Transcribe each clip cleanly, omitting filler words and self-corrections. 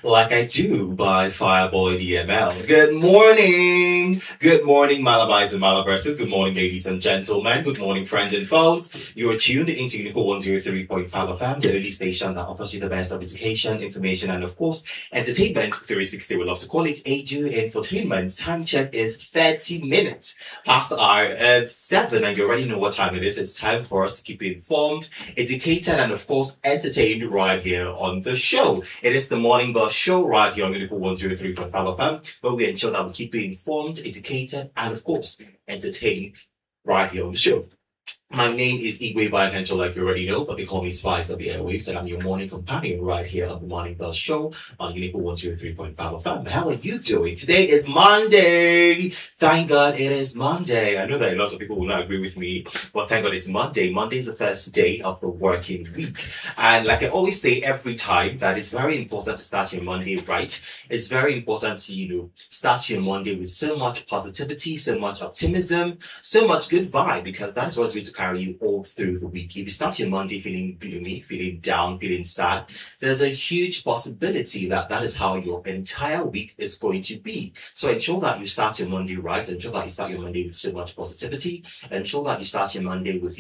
Like I Do by Fireboy DML. Good morning! Good morning, Malabais and Malaverses. Good morning, ladies and gentlemen. Good morning, friends and foes. You are tuned into Unico 103.5 FM, the only station that offers you the best of education, information, and of course, entertainment. 360, we love to call it Edu Infotainment. Time check is 30 minutes past our 7, and you already know what time it is. It's time for us to keep you informed, educated, and of course, entertained right here on the show. It is the Morning Bus Show right here on Unico 103.5 FM, where we ensure that we keep you informed, educated, and of course, entertained right here on the show. My name is Igwe Henschel, like you already know, but they call me Spice of the Airwaves, and I'm your morning companion right here on the Morning Bell Show on Unico 103.5 FM. How are you doing? Today is Monday. Thank God it is Monday. I know that a lot of people will not agree with me, but thank God it's Monday. Monday is the first day of the working week. And like I always say every time, that it's very important to start your Monday right. It's very important to, start your Monday with so much positivity, so much optimism, so much good vibe, because that's what's going to carry you all through the week. If you start your Monday feeling gloomy, feeling down, feeling sad, there's a huge possibility that that is how your entire week is going to be. So ensure that you start your Monday right. Ensure that you start your Monday with so much positivity. Ensure that you start your Monday with,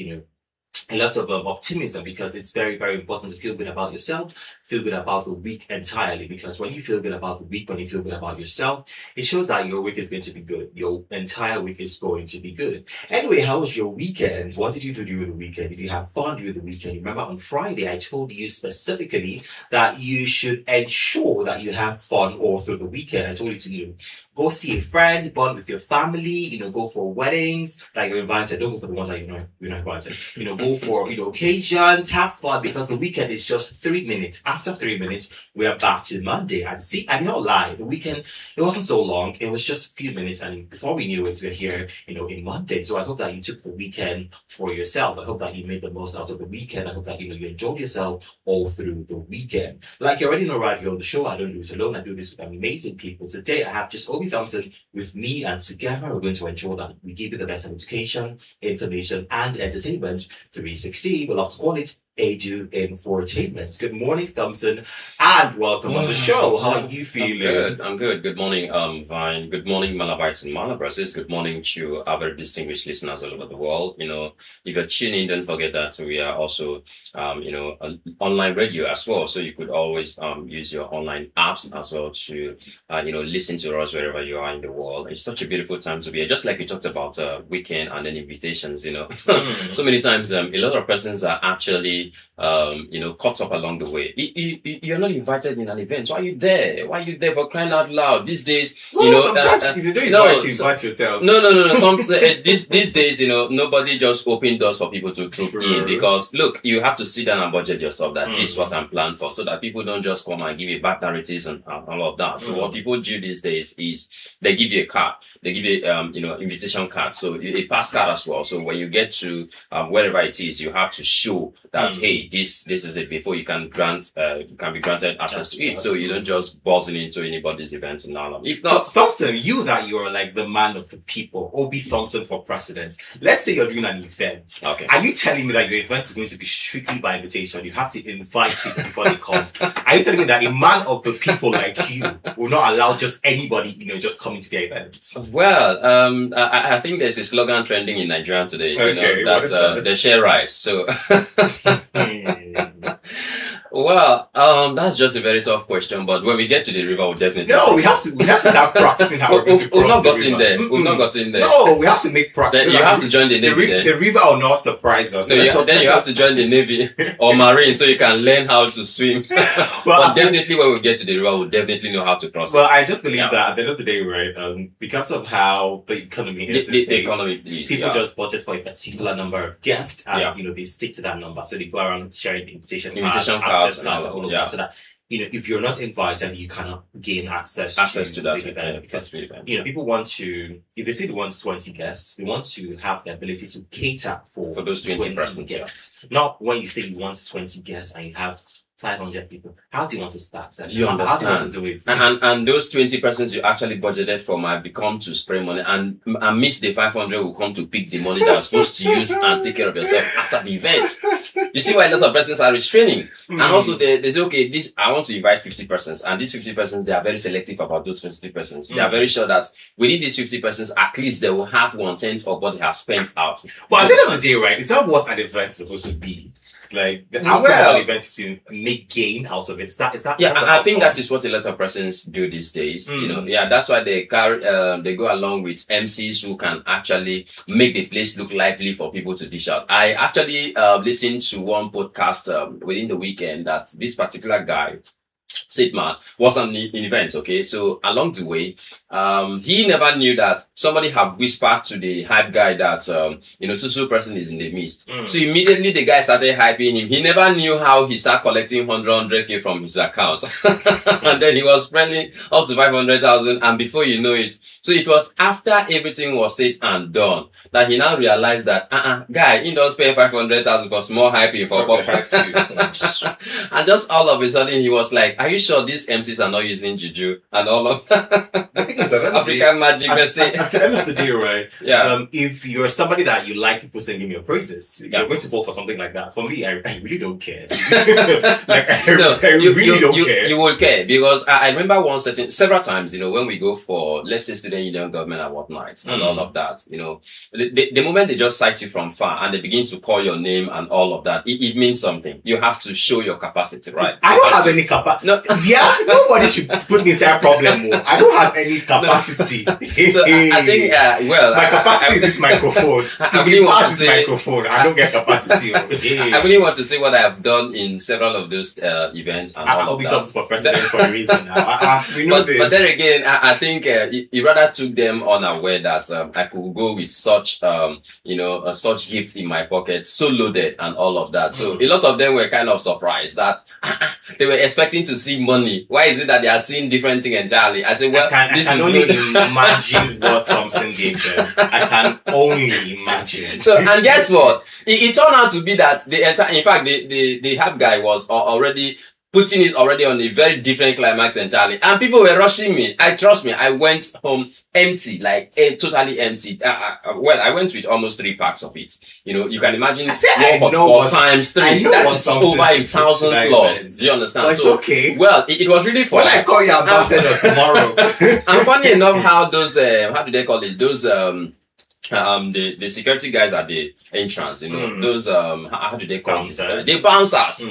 a lot of optimism, because it's very, very important to feel good about yourself, feel good about the week entirely, because when you feel good about the week, when you feel good about yourself, it shows that your week is going to be good. Your entire week is going to be good. Anyway, how was your weekend? What did you do during the weekend? Did you have fun during the weekend? Remember on Friday, I told you specifically that you should ensure that you have fun all through the weekend. I told you to, go see a friend, bond with your family, go for weddings that you're invited. Don't go for the ones that you're not invited. Go for, occasions, have fun, because the weekend is just 3 minutes. After 3 minutes, we are back to Monday. And see, I did not lie. The weekend, it wasn't so long. It was just a few minutes. And before we knew it, we're here, in Monday. So I hope that you took the weekend for yourself. I hope that you made the most out of the weekend. I hope that, you enjoyed yourself all through the weekend. Like you already know right here on the show, I don't do this alone. I do this with amazing people. Today, I have just Thompson with me, and together we're going to ensure that we give you the best of education, information, and entertainment. 360, we love to call it Edu Infotainment. Good morning, Thompson, and welcome on the show. How are you feeling? I'm good. Good morning, Vine. Good morning, Malabites and Malabrases. Good morning to our very distinguished listeners all over the world. If you're tuning, don't forget that we are also, on online radio as well. So you could always use your online apps as well to, listen to us wherever you are in the world. It's such a beautiful time to be here. Just like we talked about weekend and then invitations, So many times, a lot of persons are actually caught up along the way. You're not invited in an event. Why are you there? Why are you there, for crying out loud? These days, sometimes if you don't invite, you invite yourself. No. These days, nobody just open doors for people to troop in, because look, you have to sit down and budget yourself that this is what I'm planned for, so that people don't just come and give you bad narratives and all of that. So what people do these days is they give you a card. They give you invitation card. So a pass card as well. So when you get to wherever it is, you have to show that hey, this is it, before you can be granted access to it. So you don't just buzzing into anybody's events and all of that. If not, Thompson, you're like the man of the people. Obi Thompson for president. Let's say you're doing an event. Okay. Are you telling me that your event is going to be strictly by invitation? You have to invite people before they come. Are you telling me that a man of the people like you will not allow just anybody, just coming to their event? Well, I think there's a slogan trending in Nigeria today. Okay, that they share rice. So. Well, that's just a very tough question, but when we get to the river, we'll definitely. No, we have to start practicing how we're going to cross We've not the got in river. there. We've not got in there. No, we have to make practice. Then you have to join the Navy. The river will not surprise us. So then you have to join the Navy or Marine, so you can learn how to swim. But definitely when we get to the river, we'll definitely know how to cross it. Well, I just believe that at the end of the day, right, because of how the economy is the economy is, people just budget for a particular number of guests, and they stick to that number. So they go around sharing invitation cards, access cards, and all of that. So that if you're not invited, you cannot gain access to that event, because people want to. If they say they want 20 guests, they want to have the ability to cater for those 20 guests. Not when you say you want 20 guests and you have 500 people. How do you want to start? Do you How do you want to understand? do it? And those 20 persons you actually budgeted for might become to spray money, and miss the 500 will come to pick the money that was supposed to use and take care of yourself after the event. You see why a lot of persons are restraining. And also they say, okay, I want to invite 50 persons, and these 50 persons, they are very selective about those 50 persons. They are very sure that within these 50 persons, at least they will have 1/10 of what they have spent out. But at the end of the day, right, is that what an event is supposed to be? Like, the outcome of an event is to make gain out of it. Is that Yeah, is that the I think outcome? that is what a lot of persons do these days. You know, yeah, that's why they go along with MCs who can actually make the place look lively for people to dish out. I actually listened to one podcast within the weekend that this particular guy, Sidman, was an event. Okay, so along the way, he never knew that somebody had whispered to the hype guy that so person is in the midst. So immediately the guy started hyping him. He never knew how he started collecting 100K from his account, and then he was spending up to 500,000. And before you know it, so it was after everything was said and done that he now realized that guy, he does pay 500,000 for small hyping for pop. And just all of a sudden he was like, "Are you sure these MCs are not using juju and all of that?" I think it's at the end of the day- African magic, let's say. At the end of the day, right? Yeah. If you're somebody that you like people singing your praises, if you're going to vote for something like that. For me, I really don't care. Like, I really don't care. You will care because I remember several times, when we go for, let's say, student union government award nights and all of that, the moment they just cite you from far and they begin to call your name and all of that, it means something. You have to show your capacity, right? I don't have any capacity. No. Yeah, nobody should put me inside a problem. I don't have any capacity. So I think, my capacity is this microphone. I If really it want to passes say- microphone, I don't get capacity. I really want to say what I have done in several of those events and all I'll of be that. talking for president for a reason now. We know this. But then again, I think it rather took them unaware that I could go with such, such gifts in my pocket, so loaded and all of that. So a lot of them were kind of surprised that they were expecting to see money. Why is it that they are seeing different thing entirely? I said, well, I can only imagine what Thompson gave them. I can only imagine. So, and guess what? It turned out to be that the hype guy was already putting it already on a very different climax entirely. And people were rushing me. Trust me, I went home empty, totally empty. I went with almost 3 packs of it. You can imagine 4 times 3. That is over 1,000 plus. Do you understand? But it's okay. Well, it was really fun. When I call you ambassador tomorrow. And funny enough, how those, how do they call it? Those, the security guys at the entrance, those how do they call it? The bouncers.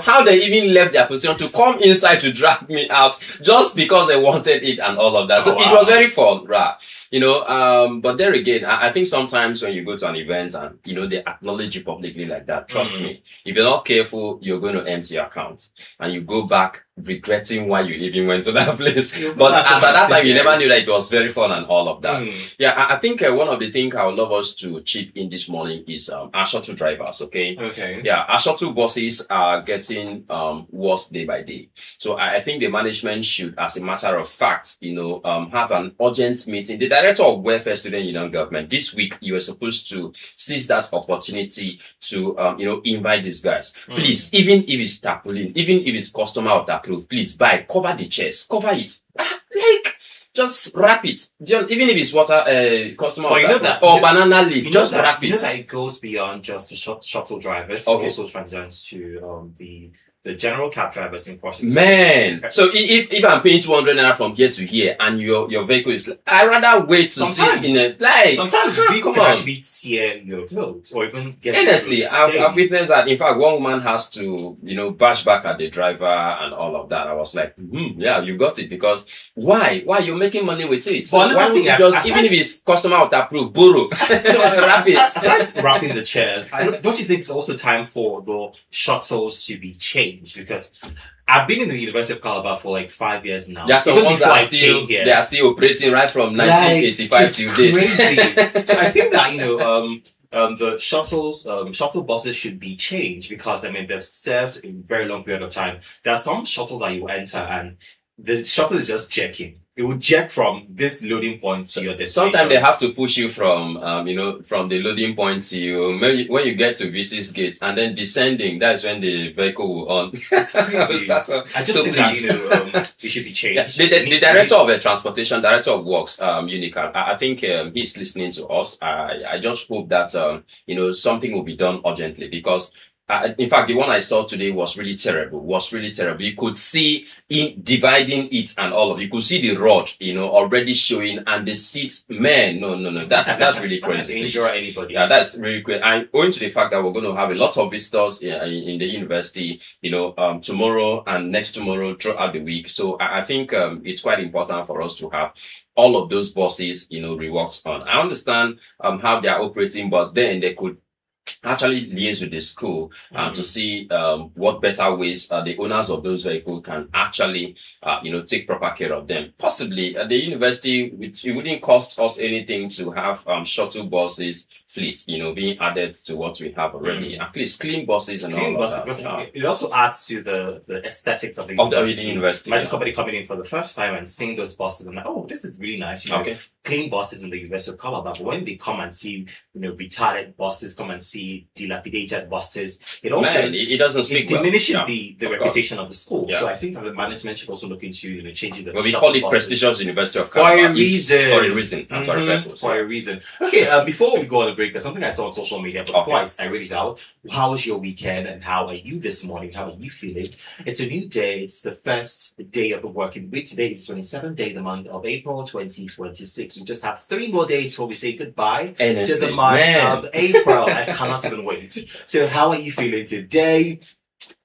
How they even left their position to come inside to drag me out just because they wanted it and all of that. So it was very fun, right? But there again, I think sometimes when you go to an event and they acknowledge you publicly like that, trust me, if you're not careful, you're going to empty your account and you go back regretting why you even went to that place. But as at that time, you never knew that it was very fun and all of that. Yeah, I think one of the things I would love us to chip in this morning is our shuttle drivers, okay? Okay. Yeah, our shuttle buses are getting worse day by day. So I think the management should, as a matter of fact, have an urgent meeting. The director of Welfare Student Union Government, this week, you were supposed to seize that opportunity to, invite these guys. Please, even if it's tarpaulin, even if it's customer approved, please buy, cover the chairs, cover it. Just wrap it. Even if it's water, customer or banana leaf, just wrap it. You know that it goes beyond just the shuttle drivers. Okay. It also transcends to the general cab drivers in crossing. Man, so if I'm paying 200 naira from here to here and your vehicle is, I rather wait to sit in a Sometimes the vehicle can actually tear your clothes or even get. Honestly, I've witnessed that. In fact, one woman has to, bash back at the driver and all of that. I was like, yeah, you got it, because why? You're making money with it? So why would you just, even if it's customer approved, borrow, wrap it. Besides wrapping the chairs, don't you think it's also time for the shuttles to be changed? Because I've been in the University of Calabar for like 5 years now. Yeah, so ones that they are still operating right from 1985 till date. Crazy. So I think that the shuttle buses should be changed, because they've served a very long period of time. There are some shuttles that you enter and the shuttle is just checking. it will jack from this loading point to your destination. Sometimes they have to push you from, from the loading point to you. When you get to VC's gate and then descending, that's when the vehicle will on. It's crazy. I just think that, it should be changed. Yeah, the director of transportation, director of works, Unical, I think he's listening to us. I just hope that, something will be done urgently, because in fact, the one I saw today was really terrible. You could see in dividing it and all of it. You could see the rod, already showing, and the seats. Man, no. That's really crazy. Injure anybody. Yeah, that's really great. And owing to the fact that we're going to have a lot of visitors in the university, tomorrow and next tomorrow throughout the week. So I think it's quite important for us to have all of those buses, reworked on. I understand how they are operating, but then they could actually liaise with the school to see what better ways the owners of those vehicles can actually take proper care of them. Possibly at the university, it wouldn't cost us anything to have shuttle buses fleets being added to what we have already. At least clean buses and all of that. It also adds to the aesthetics of the university. Imagine somebody coming in for the first time and seeing those buses and like, oh, this is really nice. Okay. Clean buses in the University of Calabar. But when they come and see, retarded buses, come and see dilapidated buses, it also it doesn't speak diminishes well. the reputation of the school. Yeah. So I think that the management should also look into changing the. But we call it buses. prestigious University of Calabar. For a reason. For a reason. Okay. Before we go on a break, there's something I saw on social media, but before I read it out. How was your weekend and how are you this morning? How are you feeling? It's a new day. It's the first day of the working week. Today is 27th day of the month of April 2026. We just have 3 more days before we say goodbye to the month of April. I cannot even wait. So how are you feeling today?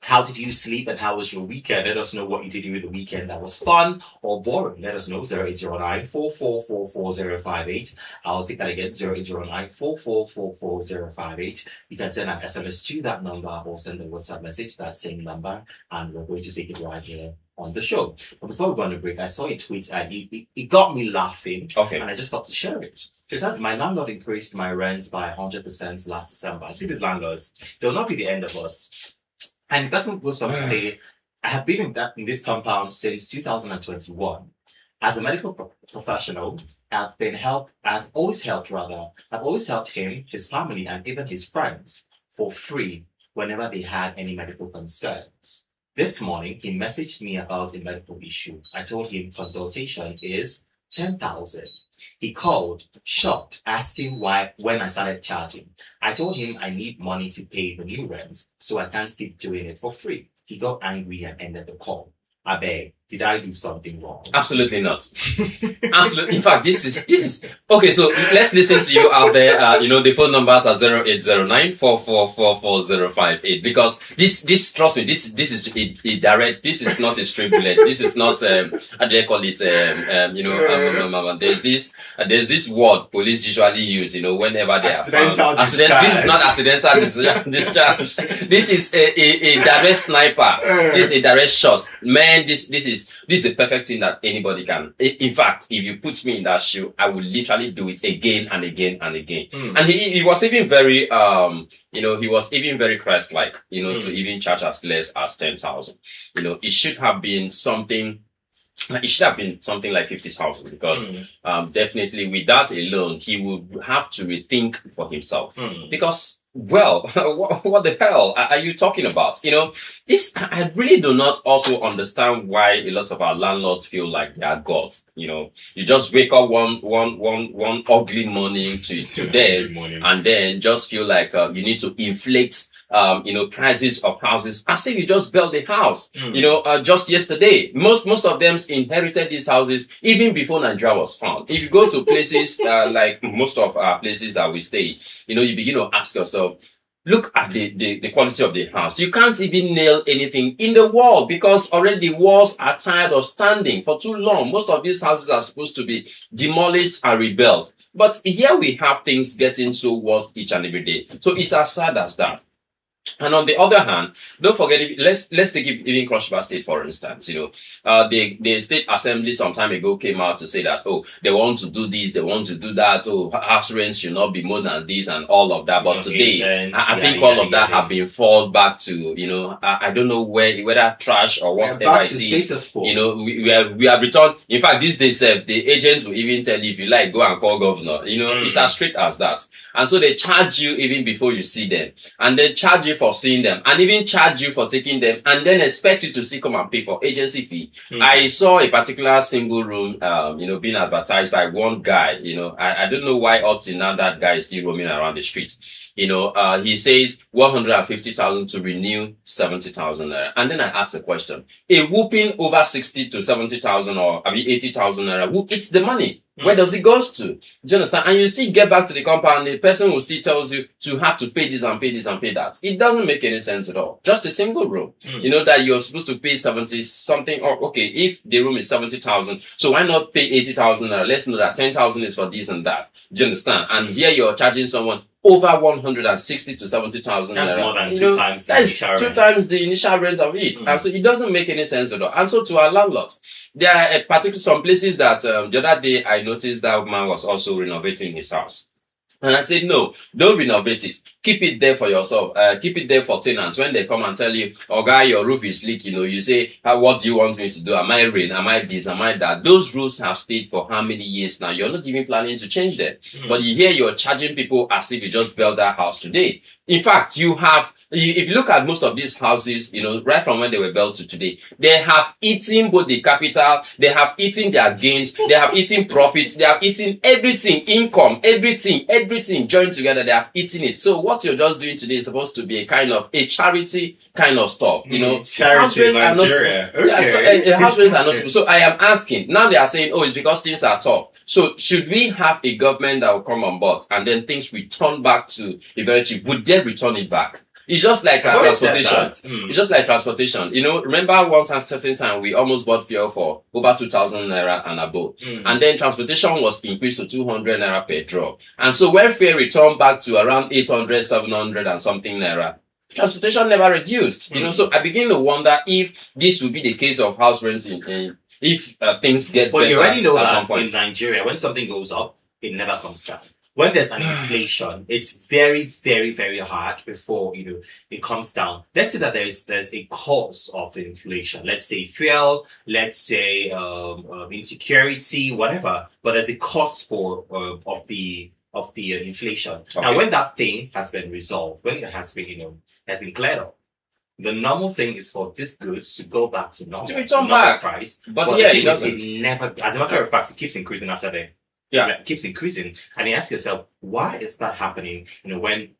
How did you sleep and how was your weekend? Let us know what you did during the weekend that was fun or boring. Let us know 0809 4444058. I'll take that again 0809 4444058. You can send an SMS to that number or send a WhatsApp message to that same number and we're going to take it right here on the show. But before we go on the break, I saw a tweet and it got me laughing. Okay. And I just thought to share it. It says, my landlord increased my rents by 100% last December. I see these landlords. They'll not be the end of us. And it doesn't go from to say, I have been in this compound since 2021. As a medical professional, I've always helped him, his family, and even his friends for free whenever they had any medical concerns. This morning, he messaged me about a medical issue. I told him consultation is 10,000. He called, shocked, asking when I started charging. I told him I need money to pay the new rent, so I can't keep doing it for free. He got angry and ended the call. I beg, did I do something wrong? Absolutely not. Absolutely. In fact, this is okay. So let's listen to you out there. The phone numbers are 0809 4444058 because this trust me, this is a direct. This is not a straight bullet. This is not how do they call it? There's this word police usually use. Whenever they are found. This is not accidental discharge. This is a direct sniper. This is a direct shot. Man, this is a perfect thing that anybody can. In fact, if you put me in that shoe, I will literally do it again and again and again. And he was even very, he was even very Christ-like, to even charge as less as 10,000. It should have been something. It should have been something like 50,000 because definitely with that alone, he would have to rethink for himself. Because, well, what the hell are you talking about? This, I really do not also understand why a lot of our landlords feel like they are gods. You just wake up one ugly morning to them and then just feel like you need to inflate prices of houses as if you just built a house. Just yesterday, most of them inherited these houses even before Nigeria was found. If you go to places like most of our places that we stay, you begin to ask yourself, look at the quality of the house. You can't even nail anything in the wall because already the walls are tired of standing for too long. Most of these houses are supposed to be demolished and rebuilt. But here we have things getting so worse each and every day. So it's as sad as that. And on the other hand, don't forget, let's take even Cross River State, for instance. The state assembly some time ago came out to say that, oh, they want to do this, they want to do that, oh, house rents should not be more than this and all of that. But today, agents, I think all of that have been falled back to, I don't know whether trash or whatever back it to is. status quo. We have returned. In fact, these days, the agents will even tell you, if you like, go and call governor. It's as straight as that. And so they charge you even before you see them, and then charge you for seeing them, and even charge you for taking them, and then expect you to still come and pay for agency fee. I saw a particular single room, being advertised by one guy. I don't know why up till now that guy is still roaming around the streets. He says 150,000 to renew 70,000 naira. And then I asked the question, a whooping over 60 to 70,000 or 80,000 naira, who eats the money? Where does it go to? Do you understand? And you still get back to the compound, the person will still tells you to have to pay this and pay this and pay that. It doesn't make any sense at all. Just a single room. That you're supposed to pay 70 something, or okay, if the room is 70,000, so why not pay 80,000? Let's know that 10,000 is for this and that. Do you understand? And here you're charging someone over 160 to 70,000. That's more than two times the initial rent. 2 times the initial rent of it. And so it doesn't make any sense at all. And so to our landlords, there are some places that the other day I noticed that man was also renovating his house. And I said, no, don't renovate it. Keep it there for yourself. Keep it there for tenants. When they come and tell you, oh, guy, your roof is leaking, you say, what do you want me to do? Am I rain? Am I this? Am I that? Those rules have stayed for how many years now? You're not even planning to change them. But you're charging people as if you just built that house today. In fact, if you look at most of these houses, right from when they were built to today, they have eaten both the capital, they have eaten their gains, they have eaten profits, they have eaten everything, income, everything joined together, they have eaten it. So what you're just doing today is supposed to be a kind of a charity kind of stuff, Charity in Nigeria. House rents are not supposed. So I am asking, now they are saying, oh, it's because things are tough. So should we have a government that will come on board and then things return back to a very cheap? Would they return it back? It's just like transportation. It's just like transportation. Remember once at a certain time, we almost bought fuel for over 2,000 naira and above. And then transportation was increased to 200 naira per drop. And so when fare returned back to around 800, 700 and something naira, transportation never reduced. So I begin to wonder if this will be the case of house rents if things get better. But you already know at that some point. in Nigeria, when something goes up, it never comes down. When there's an inflation, it's very, very, very hard before, it comes down. Let's say that there's a cause of the inflation. Let's say fuel, let's say, insecurity, whatever. But there's a cause of the inflation. Okay. Now, when that thing has been resolved, when it has been cleared up, the normal thing is for these goods to go back to normal. To return back. Price. But yeah, it doesn't. It never, as a matter of fact, it keeps increasing after that. Yeah. It keeps increasing. And you ask yourself, why is that happening? When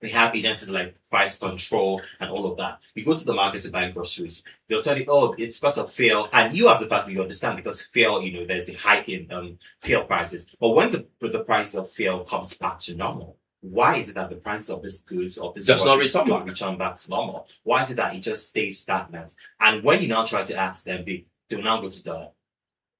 we have agencies like price control and all of that. You go to the market to buy groceries. They'll tell you, oh, it's because of fuel. And you as a person, you understand because fuel, there's a hike in fuel prices. But when the prices of fuel comes back to normal, why is it that the prices of these goods or this does not return back to normal? Why is it that it just stays stagnant? And when you now try to ask them, they'll now go to dollar.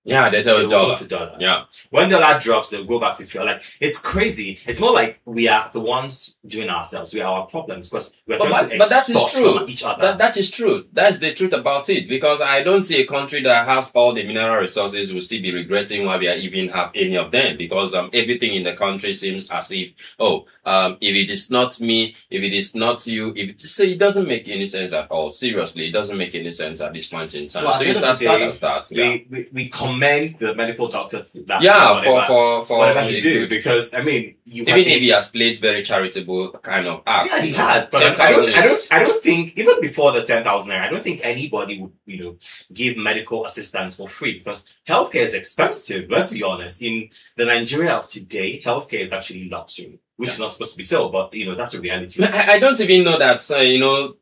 Yeah, they tell you dollar. Yeah. When dollar drops, they'll go back to fuel. Like, it's crazy. It's more like we are the ones doing ourselves. We are our problems because we're trying to extort from each other. That is true. That's the truth about it. Because I don't see a country that has all the mineral resources will still be regretting why we even have any of them. Because everything in the country seems as if, if it is not me, if it is not you, so it doesn't make any sense at all. Seriously, it doesn't make any sense at this point in time. Well, so it's as sad as that. Yeah. We commend the medical doctors that for whatever he do, because even if he has played very charitable kind of act. Yeah, he has. But I don't think even before the 10,000 naira, I don't think anybody would give medical assistance for free because healthcare is expensive. Let's be honest. In the Nigeria of today, healthcare is actually luxury. Which is not supposed to be so, but that's the reality. I don't even know that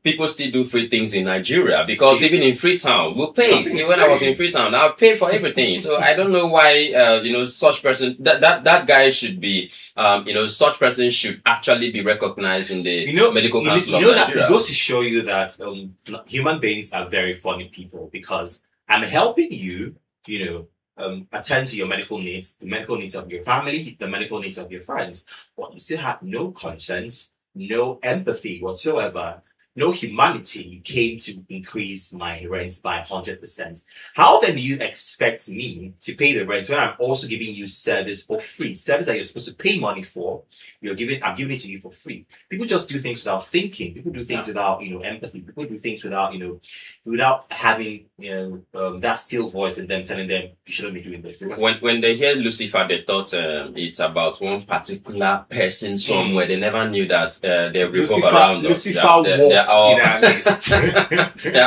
people still do free things in Nigeria because even in Freetown, we'll pay. When I was in Freetown, I'll pay for everything. So I don't know why such person that guy should be such person should actually be recognized in the medical council of Nigeria. That it goes to show you that human beings are very funny people because I'm helping you, attend to your medical needs, the medical needs of your family, the medical needs of your friends, but you still have no conscience no empathy whatsoever, no humanity came to increase my rent by 100%. How then do you expect me to pay the rent when I'm also giving you service for free? Service that you're supposed to pay money for, I'm giving it to you for free. People just do things without thinking. People do things without, empathy. People do things without, without having, that still voice in them telling them you shouldn't be doing this. When they hear Lucifer, they thought it's about one particular person somewhere. They never knew that they revolve around us. They're all, they're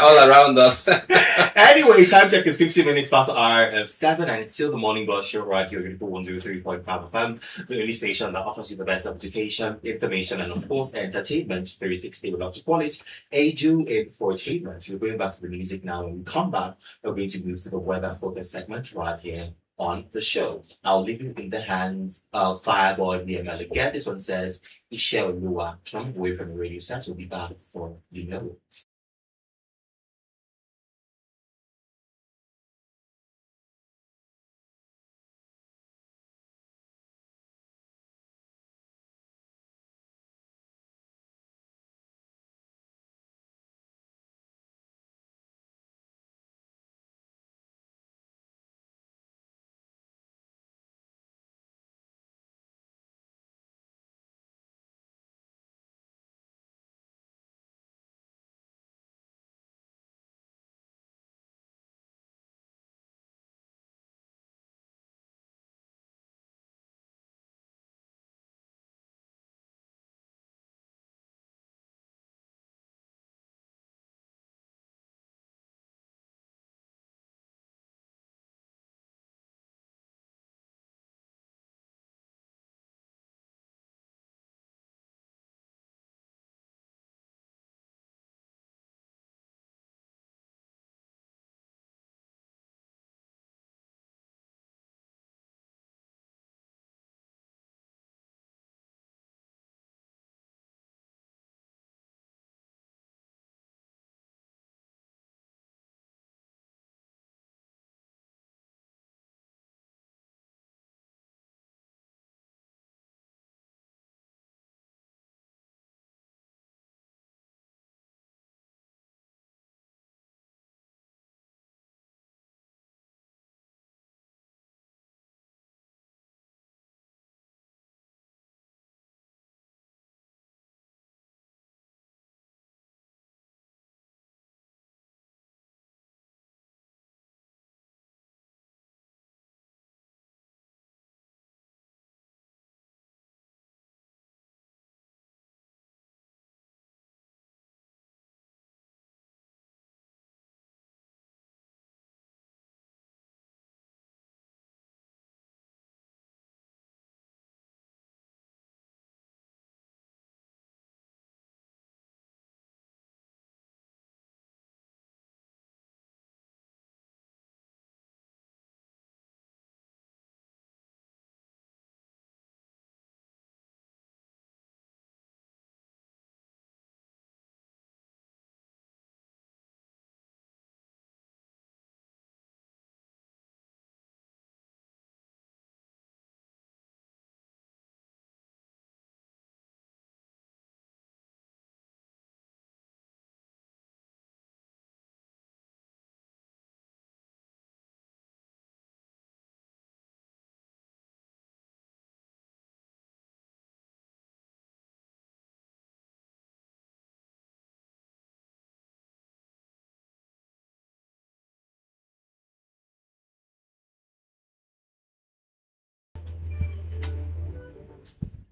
all around us. Anyway, time check is 15 minutes past hour 7, and it's still the morning bus show right here at 103.5 FM, the only station that offers you the best of education, information, and of course, entertainment. 360, we love to call it. Edu Infotainment. We're going back to the music now. When we come back, we're going to move to the weather focus segment right here on the show. I'll leave you in the hands of Fireboy DML. Again, this one says, Ishel Lua. Jump away from the radio set. We'll be back for You Know It.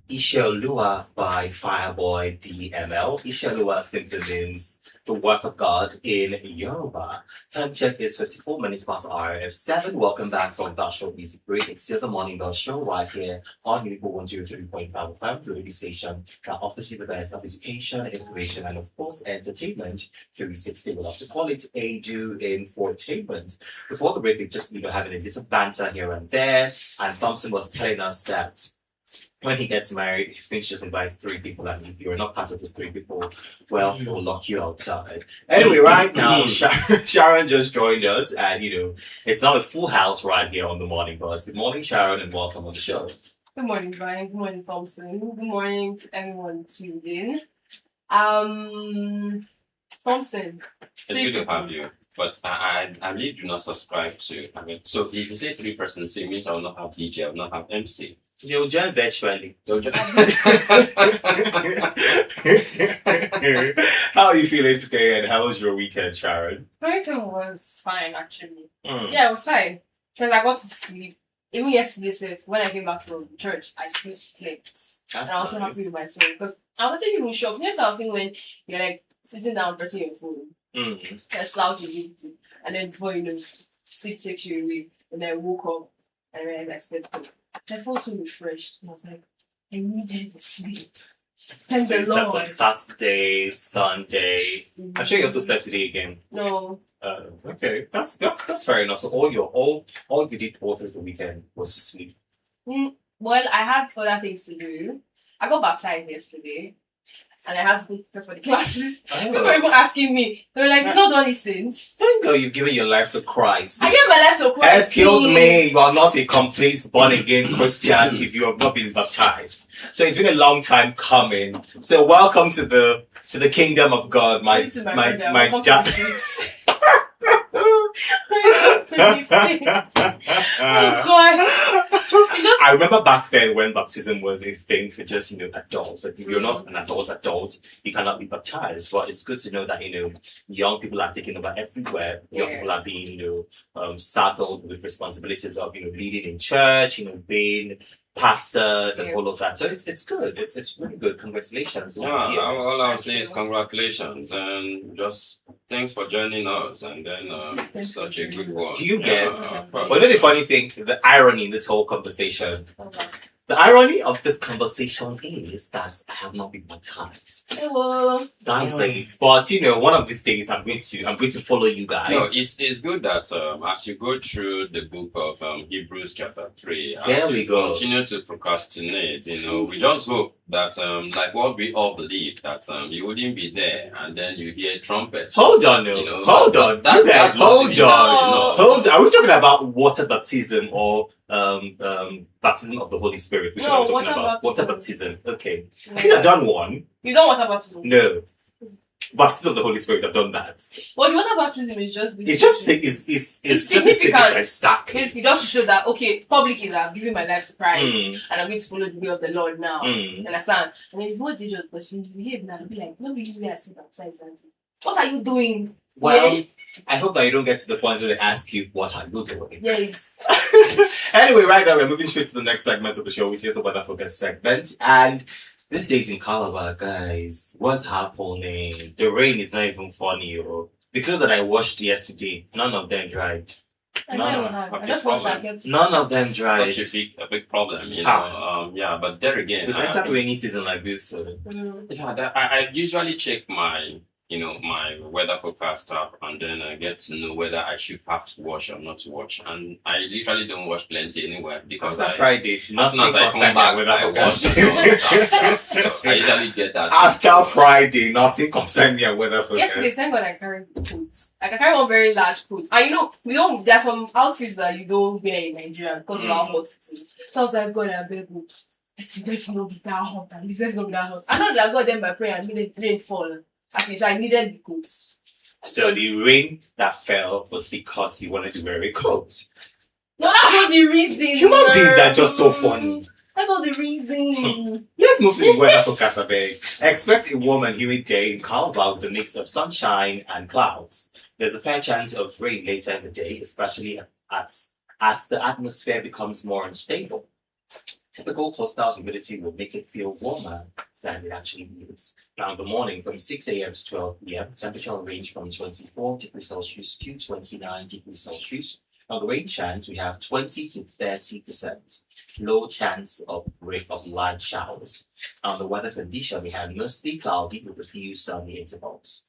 Ishelua by Fireboy DML. Ishelua simply means the work of God in Yoruba. Time check is 54 minutes past hour 7. Welcome back from that short music break. It's still the morning bell show right here on Unipo 103.5 FM, the radio station that offers you the best of education, information, and of course, entertainment. 360, we love to call it Edu Infotainment. Before the break, we just having a little banter here and there, and Thompson was telling us that when he gets married, he's going to just invite 3 people, and if you're not part of those 3 people, well, they'll lock you outside. Anyway, right now, Sharon just joined us, and it's not a full house right here on the morning bus. Good morning, Sharon, and welcome on the show. Good morning, Brian. Good morning, Thompson. Good morning to everyone tuned in. Thompson. It's good to have you. But I really do not subscribe to. So if you say 3%, it means I will not have DJ, I will not have MC. You'll join virtually. How are you feeling today, and how was your weekend, Sharon? My weekend was fine, actually. Yeah, it was fine. Because I got to sleep. Even yesterday, when I came back from church, I still slept. And I was so happy with myself. Because I was actually even shocked. You know something when you're like sitting down, pressing your phone. And slouch you and then before you know, sleep takes you away. And then I woke up and I realized I slept. I felt so refreshed. And I was like, I needed to sleep. Thank So the you slept Lord. on Saturday, Sunday. I'm sure you also slept today again. No. Okay, that's fair enough. So all you did all through the weekend was to sleep. Well, I had other things to do. I got baptized yesterday. And I had to go prepare for the classes. People were even asking me. They were like, "You've not done these things." Thank God you've given your life to Christ. I gave my life to Christ. Excuse me, you are not a complete born-again Christian if you have not been baptized. So it's been a long time coming. So welcome to the kingdom of God, my dad. Oh God. I remember back then when baptism was a thing for just, adults. Like if you're not an adult, you cannot be baptized. But it's good to know that, young people are taking over everywhere. Young people are being, saddled with responsibilities of, leading in church, being pastors and all of that. So it's good. It's really good. Congratulations. Yeah, all I'll say is congratulations and just thanks for joining us. And then such a good one. Do you get? But the funny thing, the irony in this whole conversation. The irony of this conversation is that I have not been baptized. Well, I say it, but one of these days I'm going to follow you guys. No, it's good that as you go through the book of Hebrews chapter 3, there as we you go. continue to procrastinate, we just hope that like what we all believe that you wouldn't be there, and then you hear trumpets. Hold on, no. Hold on, you guys. Hold on. Hold on. Are we talking about water baptism or baptism of the Holy Spirit? No, we're talking about baptism. water baptism. Okay. I think I've done one. You don't water baptism? No. Baptism of the Holy Spirit, I've done that. Well, the water baptism is just it's just significant. Exactly. Basically, just to show that publicly that I'm giving my life to Christ and I'm going to follow the way of the Lord now. You understand? And it's more dangerous because if you behave now, you'll be like, nobody really has seen outside that. What are you doing? Well, I hope that you don't get to the point where they ask you, what are you doing? Yes. Anyway, right now we're moving straight to the next segment of the show, which is the Weather Focus segment. And this day's in Calabar, guys. What's happening? The rain is not even funny. The clothes that I washed yesterday, none of them dried. None of them dried. Such a big problem, yeah, but there again, we've entered rainy season like this. So. Yeah, I usually check my my weather forecast app, and then I get to know whether I should have to wash or not to wash. And I literally don't wash plenty anywhere because after Friday, as soon as I come back, I wash. So I usually get that. After Friday, nothing concerns me weather forecast. Yesterday, thank God I carried coats. Like I carry one very large coat. And there are some outfits that you don't wear in Nigeria because of how hot it is. So I was like, God, I beg you. Let's not be that hot. Let's not be that hot. I know that God then by prayer and it didn't fall. Actually, so I needed the coats. So the rain that fell was because you wanted to wear a coat. No, that's not the reason. Human beings are just so funny. That's not the reason. Let's move to the weather forecast, Abeg. Expect a warm and humid day in Calabar with a mix of sunshine and clouds. There's a fair chance of rain later in the day, especially as the atmosphere becomes more unstable. Typical coastal humidity will make it feel warmer than it actually is. Now in the morning from 6 a.m. to 12 p.m., temperature will range from 24 degrees Celsius to 29 degrees Celsius. Now the rain chance, we have 20 to 30%. Low chance of light showers. Now the weather condition, we have mostly cloudy with a few sunny intervals.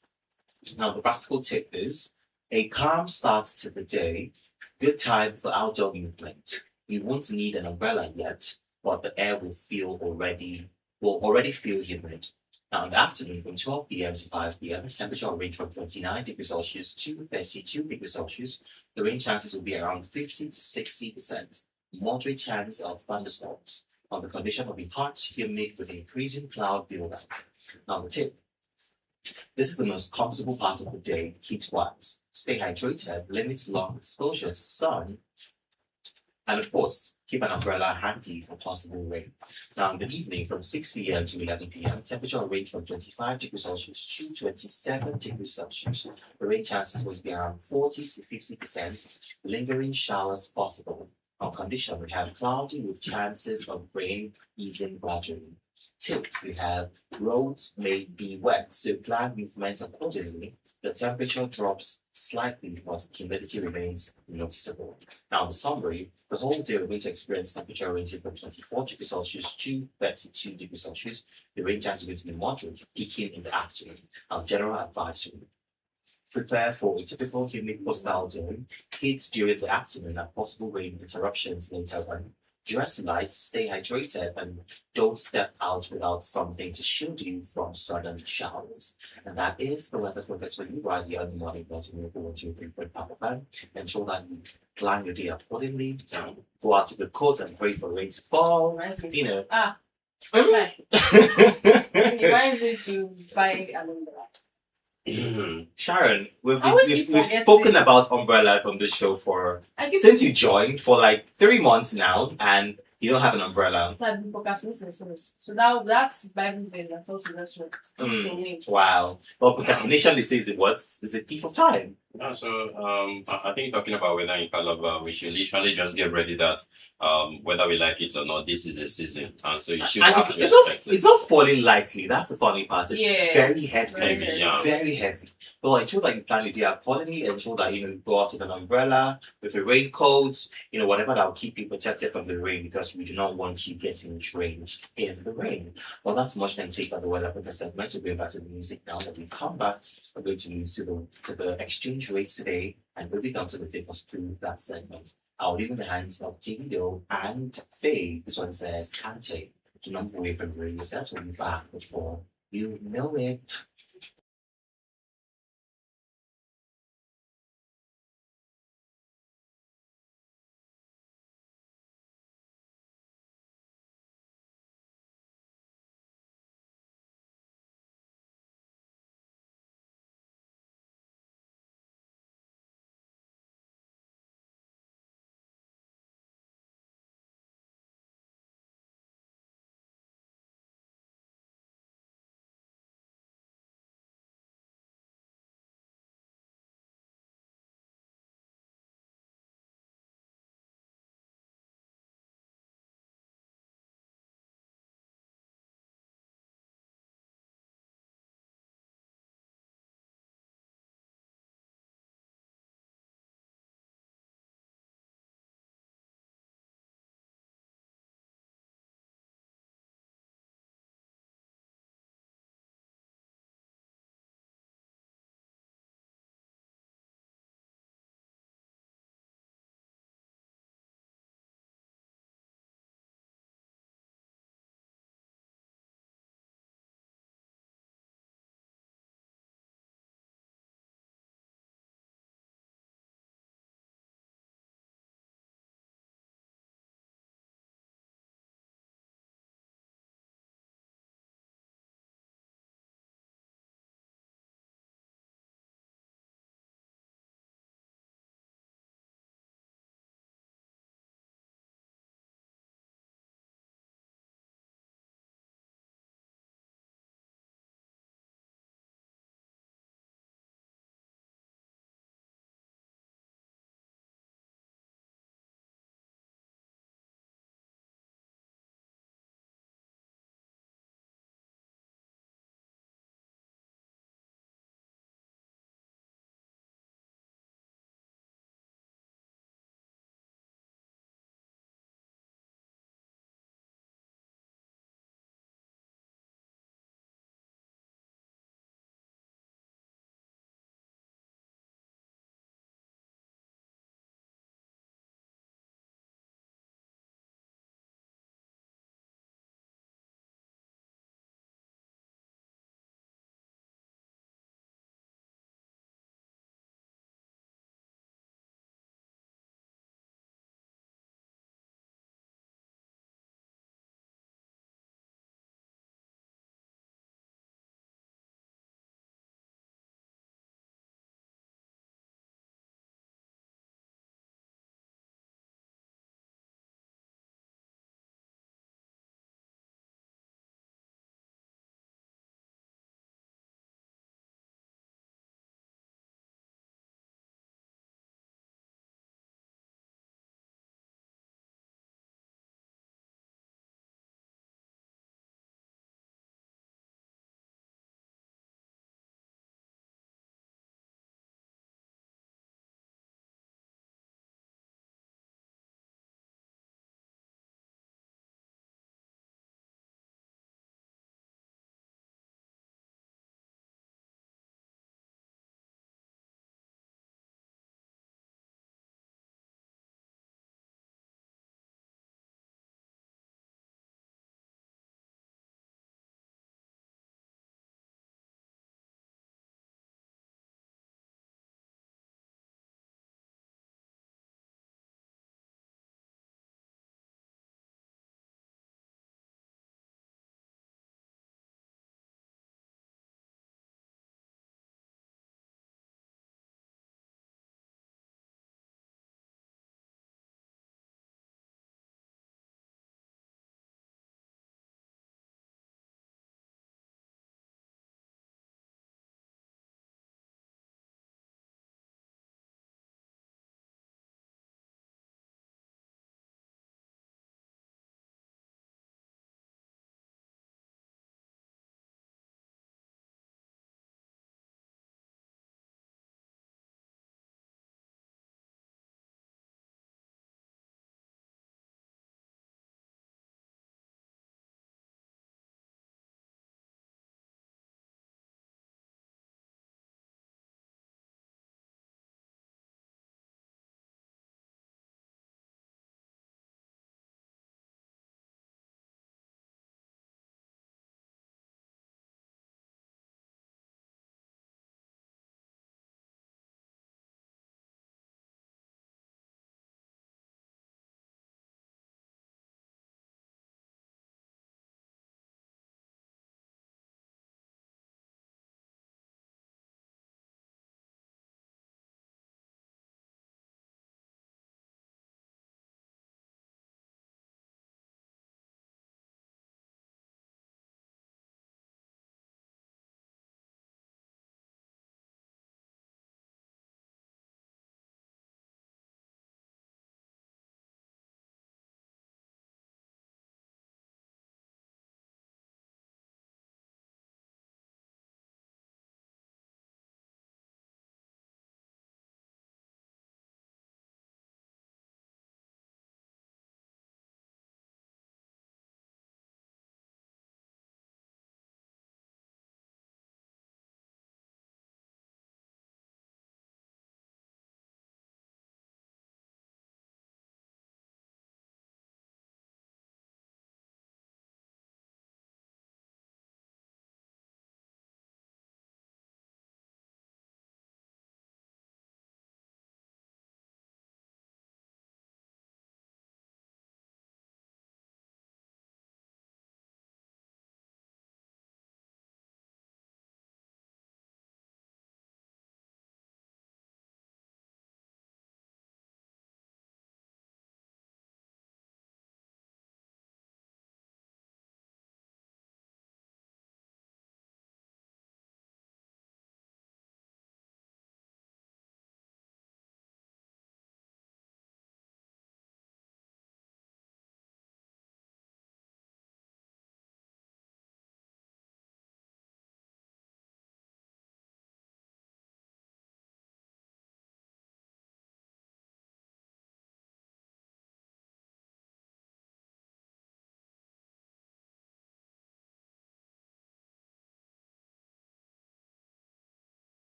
Now the practical tip is, a calm start to the day, good time for outdoor movement. You won't need an umbrella yet, but the air will already feel humid. Now in the afternoon from 12 p.m. to 5 p.m., temperature will range from 29 degrees Celsius to 32 degrees Celsius. The rain chances will be around 50 to 60%. Moderate chance of thunderstorms. on the condition of the hot, humid with increasing cloud buildup. Now the tip. This is the most comfortable part of the day, heat-wise. Stay hydrated, limit long exposure to sun, and of course, keep an umbrella handy for possible rain. Now, in the evening, from 6 p.m. to 11 p.m., temperature will range from 25 degrees Celsius to 27 degrees Celsius. The rain chances will be around 40 to 50%, lingering showers possible. On condition, we have cloudy with chances of rain easing gradually. Tilt, we have roads may be wet, so plan movements accordingly. The temperature drops slightly, but humidity remains noticeable. Now, in summary, the whole day we're going to experience temperature ranging from 24 degrees Celsius to 32 degrees Celsius. The rain chance is going to be moderate, peaking in the afternoon. Our general advisory. Prepare for a typical humid coastal day, heat during the afternoon, and possible rain interruptions later on. Dress light, stay hydrated, and don't step out without something to shield you from sudden showers. And that is the weather focus for you right here on the morning buzzing with 123.5 FM. Ensure that you plan your day accordingly. Go out to the court and pray for rain to fall. You know. Right. It reminds me to buy an umbrella. Sharon, we've spoken about umbrellas on this show since you joined for like 3 months now, and you don't have an umbrella. So that's Bible verse that's also that's right. Wow. Well, procrastination, they say, is a thief of time. Yeah, so I think talking about weather in Calabar, we should literally just get ready that whether we like it or not, this is a season, and so you should expect it. It's not falling lightly. That's the funny part. It's very heavy, very heavy. But ensure that you plan your day accordingly. Ensure that you go out with an umbrella, with a raincoat, whatever that will keep you protected from the rain, because we do not want you getting drenched in the rain. Well, that's much than take on the weather for the segment. We'll go back to the music now. That we come back, we're going to move to the exchange rates today, and we'll be going to take us through that segment. I'll leave in the hands of Davido and Faye. This one says, Kante. Do not move away from the radio set. We'll be back before you know it.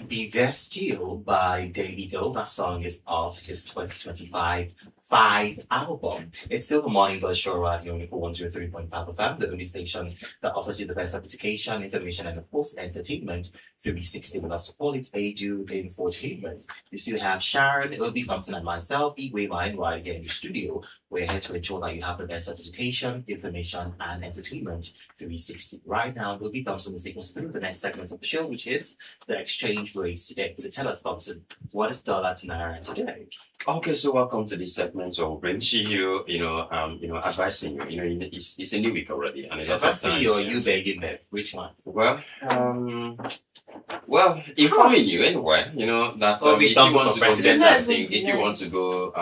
Be There Still by Davido. That song is off his 2025 Five album. It's still the morning buzz show right here on Nicole 103.5 FM, the only station that offers you the best of education, information, and of course entertainment. 360 we love to call it do infotainment. You still have Sharon, Obi Thompson, and myself, Igwe Mind, right here in the studio. We're here to ensure that you have the best of education, information, and entertainment. 360. Right now, Obi Thompson will take us through the next segment of the show, which is the exchange rates today. So tell us, Thompson, what is dollar to naira today? Okay, so welcome to this segment. So we'll bring to you, advising you. It's a new week already, and it's Advising you or you begging them? Which one? Well, informing you anyway. That if you want to go get something, if you want to go,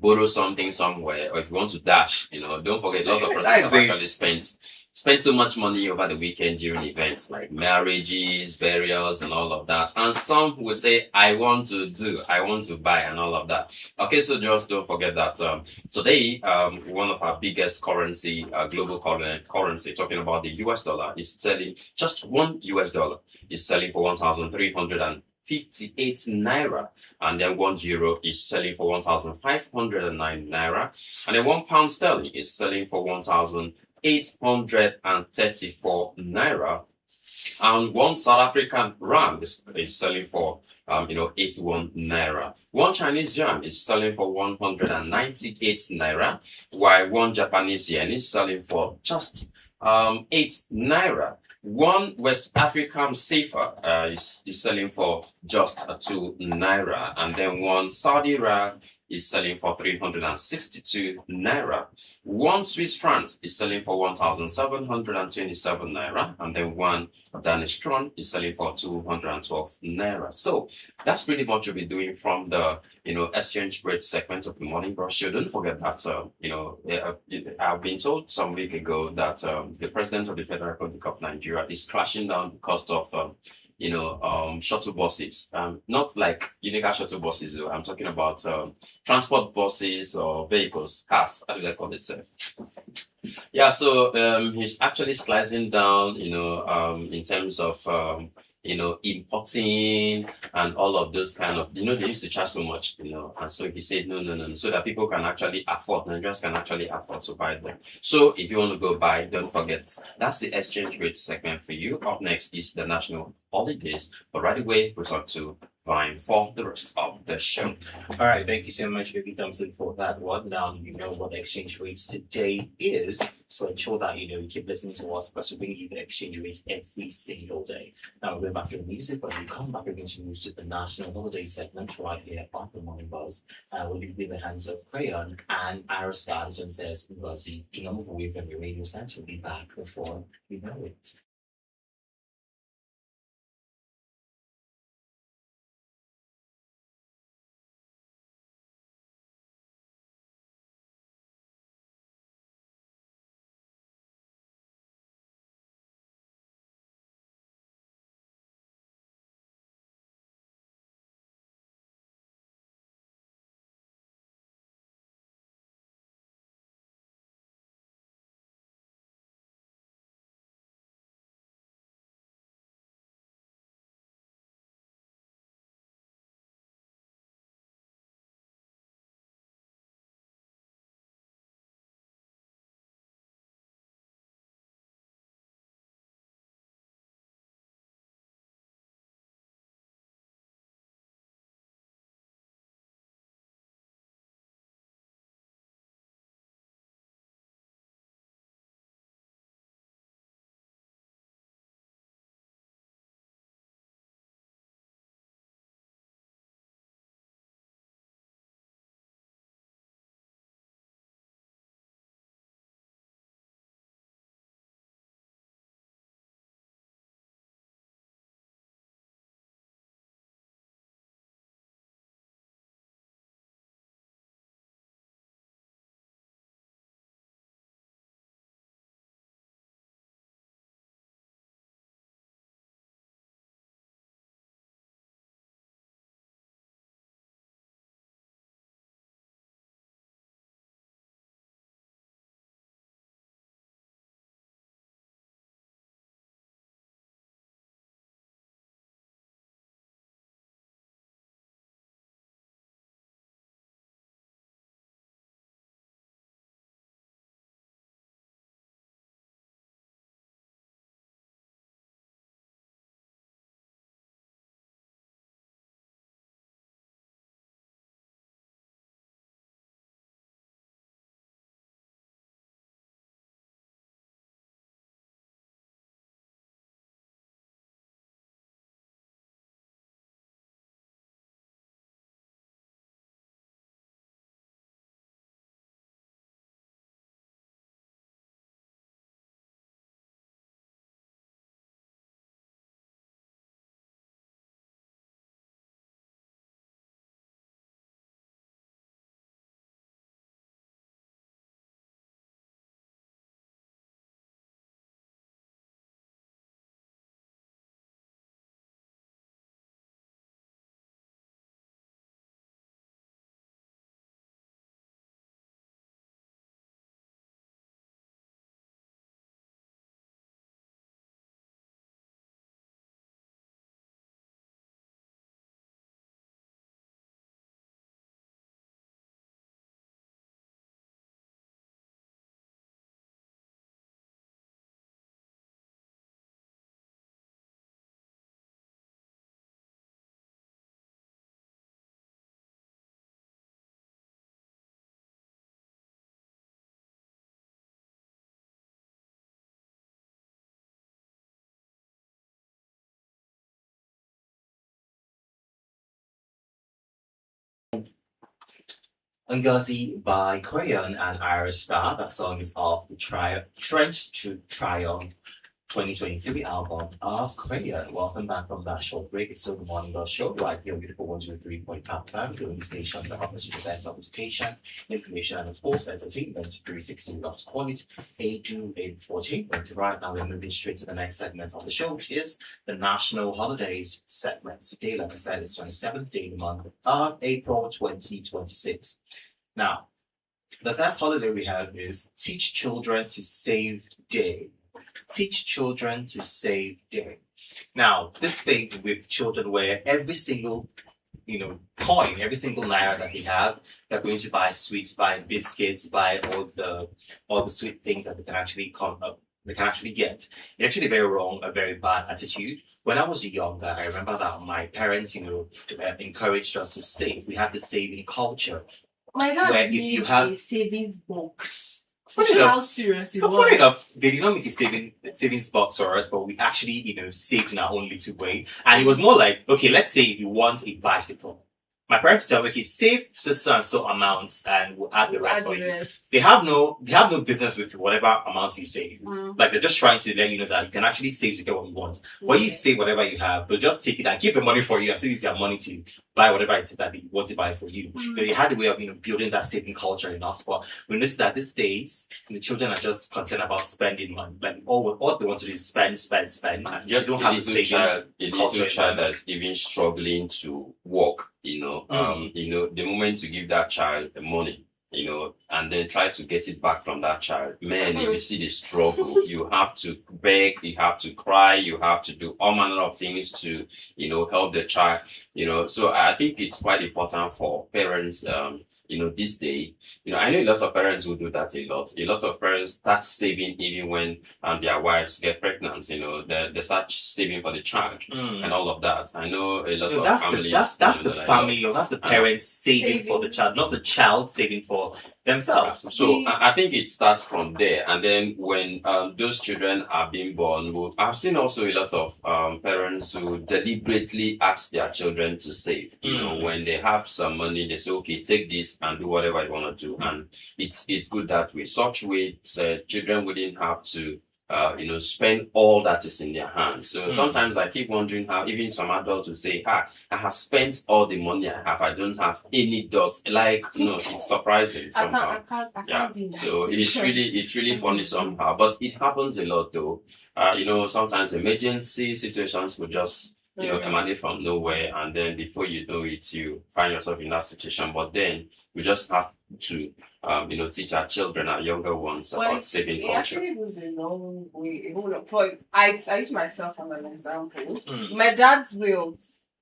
borrow something somewhere, or if you want to dash, don't forget a lot of persons have actually spent so much money over the weekend during events like marriages, burials, and all of that. And some will say, I want to buy, and all of that. Okay, so just don't forget that today, one of our biggest currency, global currency, talking about the US dollar, is selling, just $1 is selling for 1,358 naira, and then €1 is selling for 1,509 naira, and then £1 sterling is selling for 1,834 naira, and one South African rand is selling for 81 naira. One Chinese yuan is selling for 198 naira, while one Japanese yen is selling for just 8 naira. One West African safer is selling for just 2 naira, and then one Saudi rand is selling for 362 naira. One Swiss franc is selling for 1,727 naira, and then one Danish krone is selling for 212 naira. So that's pretty much what we're doing from the exchange rate segment of the morning brush show. Don't forget that I've been told some week ago that the president of the Federal Republic of Nigeria is crashing down the cost of shuttle buses. Not like illegal shuttle buses. I'm talking about transport buses or vehicles, cars. How do they call it? Yeah, so he's actually slicing down, in terms of importing and all of those kind of, they used to charge so much, and so he said, no, so that people can actually afford, Nigerians can actually afford to buy them. So if you want to go buy, don't forget, that's the exchange rate segment for you. Up next is the national holidays, but right away, we'll talk to Vine for the rest of the show. All right, thank you so much, Baby Thompson, for that one. Now you know what the exchange rates today is, so ensure that you keep listening to us because we bring you the exchange rates every single day. Now we're going back to the music, but when we come back, we're going to move to the national holiday segment right here on the Morning Buzz. We'll leave in the hands of Crayon and our stars and says, Rosie, do not move away from your radio set. We'll be back before you know it. Ngozi by Crayon and Iris Star. That song is off the Trench to Triumph 2023 album of Crayon. Welcome back from that short break. It's so good morning, the show right here, beautiful 103.5 during the station that offers you the best of education, information, and of course, entertainment. 360 loves call it A2 814. Right now, we're moving straight to the next segment of the show, which is the National Holidays segment. Today, like I said, it's 27th day of the month of April 2026. Now, the first holiday we have is Teach Children to Save Day. Teach children to save day. Now, this thing with children where every single, coin, every single naira that they have, they're going to buy sweets, buy biscuits, buy all the sweet things that they can actually get. It's actually very wrong, a very bad attitude. When I was younger, I remember that my parents, encouraged us to save. We had the saving culture. My dad where if made you have a savings box. Funny How enough, serious it so was. funny enough, they did not make a savings box for us, but we actually, saved in our own little way. And it was more like, okay, let's say if you want a bicycle. My parents tell me, okay, save just so and so amounts and we'll add the rest for you. They have no business with whatever amounts you save. Like they're just trying to let you know that you can actually save to get what you want. When you save whatever you have, they'll just take it and keep the money for you and use their money to buy whatever it is that they want to buy for you. They had a way of building that saving culture in us. But we noticed that these days the children are just concerned about spending money. Like all they want to do is spend. And Just don't have the saving culture. Child that's even struggling to walk, the moment you give that child the money, and then try to get it back from that child, man, if you see the struggle, you have to beg, you have to cry, you have to do all manner of things to, help the child, So I think it's quite important for parents, this day, I know a lot of parents who do that a lot. A lot of parents start saving even when their wives get pregnant, they start saving for the child and all of that. I know a lot of families. That's the family, or that's the parents saving for the child, not the child saving for themselves. So I think it starts from there. And then when those children are being born, I've seen also a lot of parents who deliberately ask their children to save. When they have some money, they say, okay, take this and do whatever you want to do. And it's good that way. Such way, children wouldn't have to spend all that is in their hands. So sometimes I keep wondering how even some adults will say, I have spent all the money I have. I don't have any dots. Like, it's surprising somehow. I can't be in that So situation. it's really funny somehow, but it happens a lot though. Sometimes emergency situations will just, emanate from nowhere. And then before you know it, you find yourself in that situation. But then we just have to, teach our children, our younger ones about saving it culture. actually goes a long way. I use myself as an example. My dad's way of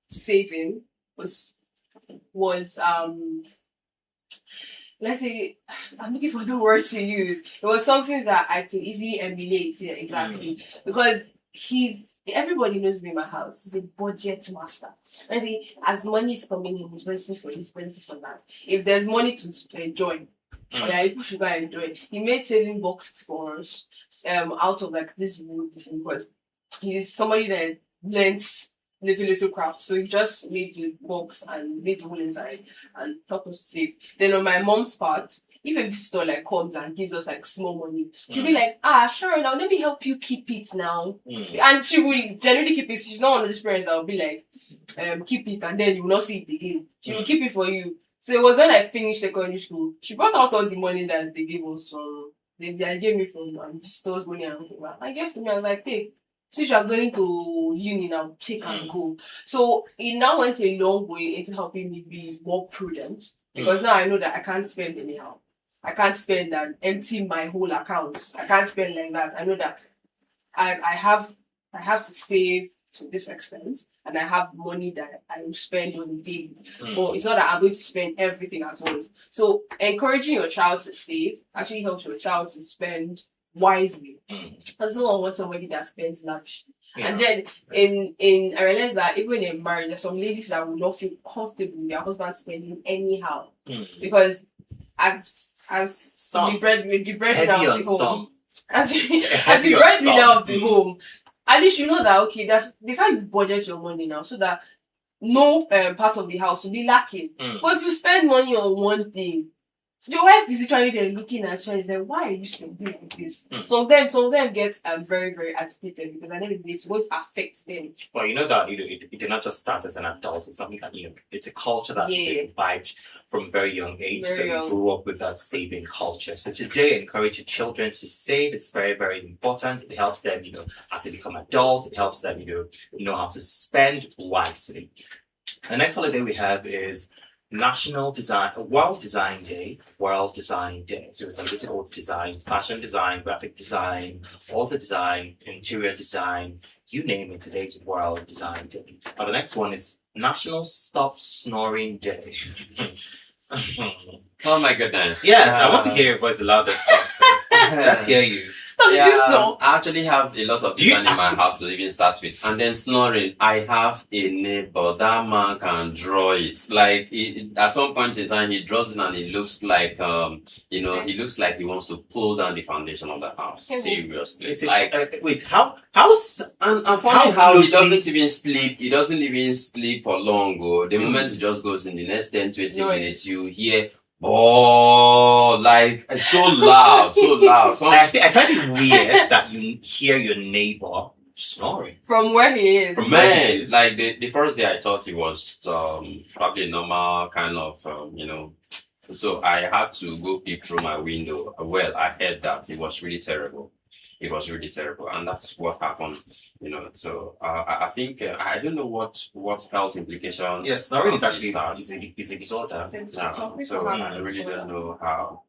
saving was let's say, I'm looking for the word to use. It was something that I could easily emulate. Yeah, exactly. Because everybody knows me in my house. He's a budget master. I see, as money is coming in, he's budgeting for this, budgeting for that. If there's money to enjoy, people should go and enjoy. He made saving boxes for us, out of like this wood, because he's somebody that learns little craft. So he just made the box and made the hole inside and helped us save. Then on my mom's part, if a visitor like comes and gives us like small money, she'll be like, sure, now let me help you keep it now. And she will generally keep it. She's not one of those parents that will be like, keep it and then you will not see it again. She will keep it for you. So it was when I finished secondary school, she brought out all the money that they gave us from, they gave me from visitors' money and I gave to me. I was like, take. Since you are going to uni now, take and go. So it now went a long way into helping me be more prudent, because now I know that I can't spend anyhow. I can't spend and empty my whole account. I can't spend like that. I know that I have to save to this extent, and I have money that I will spend on a daily. But it's not that I'm going to spend everything at once. So encouraging your child to save actually helps your child to spend wisely. Because no one wants somebody that spends lavishly. And then I realized that even in marriage, there's some ladies that will not feel comfortable with their husband spending anyhow. Because as the breadwinner of the home, as the breadwinner of the home, at least you know that, okay, that's how you budget your money now, so that no part of the house will be lacking. Mm. But if you spend money on one thing, your wife is literally there looking at you and is like, why are you spending like this? Mm. Some of them get very, very agitated because I know it's going to affect them. Well, you know that it did not just start as an adult. It's something that it's a culture that they imbibed from a very young age. Very so young. you grew up with that saving culture. So today, encourage your children to save. It's very, very important. It helps them, as they become adults. It helps them, know how to spend wisely. The next holiday we have is World Design Day. So we celebrate all the design, fashion design, graphic design, all the design, interior design, you name it. Today's World Design Day. Now the next one is National Stop Snoring Day. Oh my goodness. Yes, I want to hear your voice louder. Let's hear you. Does you snore? I actually have a lot of design in my house to even start with. And then snoring, I have a neighbor. That man can draw it. Like, at some point in time, he draws it and it looks like, he looks like he wants to pull down the foundation of the house. Seriously. It's like, wait, how and funny how he doesn't even sleep. He doesn't even sleep for long. The moment he just goes in the next 10, 20 minutes, you hear, oh, like, it's so loud, so loud. So I find it weird that you hear your neighbor snoring. From where he is. Man, like, the first day I thought it was probably a normal kind of, so I have to go peep through my window. Well, I heard that it was really terrible. It was really terrible, and that's what happened, So I think I don't know what health implication. Yes, snoring is actually is a disorder. So I really don't know how.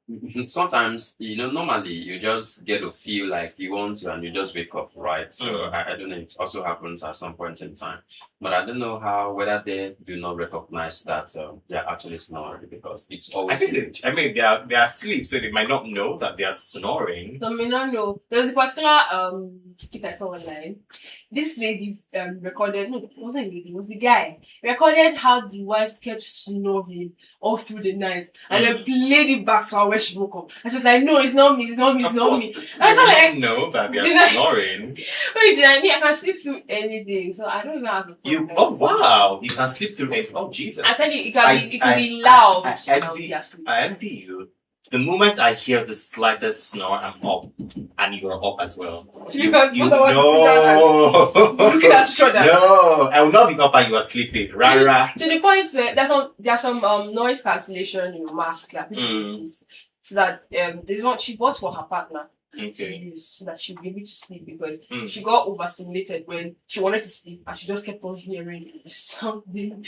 Sometimes normally you just get to feel like you want to, and you just wake up, right? So I don't know. It also happens at some point in time, but I don't know whether they do not recognize that they're actually snoring because it's always. I think they are asleep, so they might not know that they are snoring. They may not know. There was a particular skit I saw online. This lady recorded. No, it wasn't a lady. It was the guy recorded how the wife kept snoring all through the night, and then played it back to her when she woke up. And she was like, "No, it's not me. It's not me. It's not me." I was like, "No, that they're snoring." Wait, did I mean I can sleep through anything? So I don't even have a problem. Oh wow, you can sleep through anything. Oh Jesus! I said it can be loud. I envy you. The moment I hear the slightest snore, I'm up, and you are up as well. Because both of us sit down and looking at each other. No, I will not be up and you are sleeping. Rara. To the point where there's some noise cancellation mask that people use, so that there's one she bought for her partner to use so that she'll be able to sleep because she got overstimulated when she wanted to sleep and she just kept on hearing something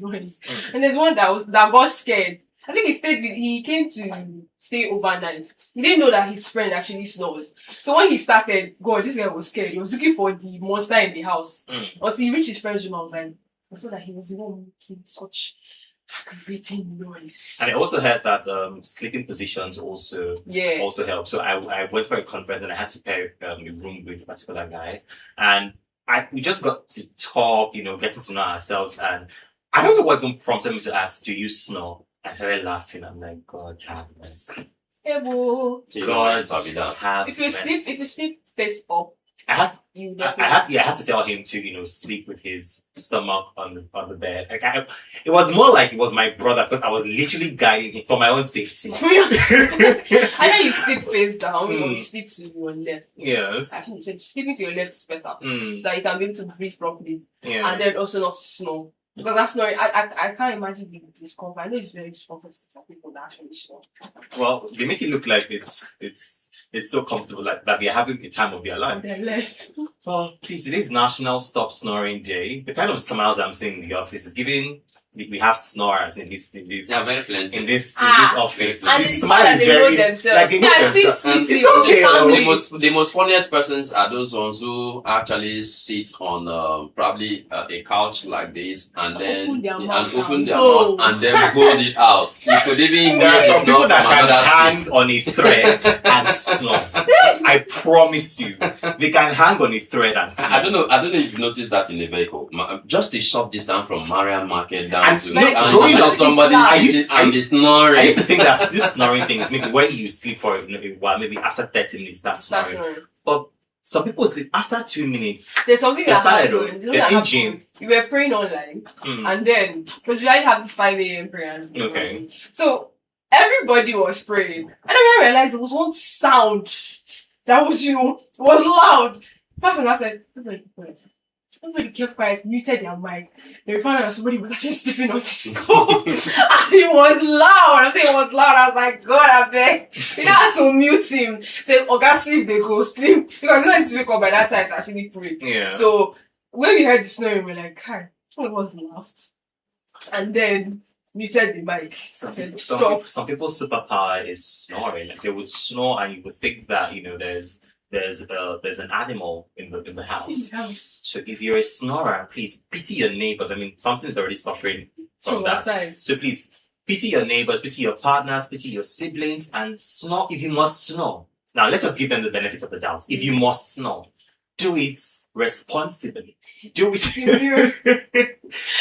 noise. And there's one that got scared. I think he came to stay overnight. He didn't know that his friend actually snores. So when he started, this guy was scared. He was looking for the monster in the house. Until he reached his friend's room, I was like, I saw that he was the one making such aggravating noise. And I also heard that sleeping positions also help. So I went for a conference and I had to pair a room with a particular guy. And we just got to talk, getting to know ourselves. And I don't know what even prompted me to ask, do you snore? I started laughing. I'm like, God have mercy. God have If you sleep face up, I had to tell him to sleep with his stomach on the bed. It was more like it was my brother because I was literally guiding him for my own safety. I know you sleep face down, you sleep to your left. Yes. I think sleeping to your left is better, so that you can be able to breathe properly, and then also not to snore. Because that's not, I can't imagine the discomfort. I know it's very discomforting for some people that actually snore. Well, they make it look like it's so comfortable that they're having the time of their life. Their life. Well, please, today's National Stop Snoring Day. The kind of smiles I'm seeing in the office is giving. We have snorers in this very plenty. in this office. And this the smile they know themselves. like they know themselves. Sweetly. It's okay. The most funniest persons are those ones who actually sit on probably a couch like this and then open their mouth and then hold it out. You could even there are some people that can hang on a thread and snore. I promise you, they can hang on a thread and snore. I don't know if you noticed that in the vehicle. Just a short distance from Marian Market down and to growing up, somebody snoring. I used to think that this snoring thing is maybe when you sleep for a while, maybe after 30 minutes, that's snoring. But Some people sleep after 2 minutes. There's something that happened. The engine. You were praying online, and then because we already have this 5 a.m. prayers. Okay. So everybody was praying, and then I realized there was one sound that was, was loud. First, and I said, everybody quiet. Everybody kept quiet, muted their mic. Then we found out that somebody was actually sleeping on Discord. And it was loud. I'm saying it was loud. I was like, God, I beg. You know, I had to mute him. Say, God, sleep, they go sleep. Because when I wake up by that time to actually pray. Yeah. So when we heard the snoring, we were like, hi. All of us laughed. And then muted the mic. Some people's superpower is snoring. Like they would snore and you would think that, there's an animal in the house. So if you're a snorer, please pity your neighbors. I mean, Thompson is already suffering from that. So please pity your neighbors, pity your partners, pity your siblings, and snore if you must snore. Now let us give them the benefit of the doubt. If you must snore, do it responsibly. Do it.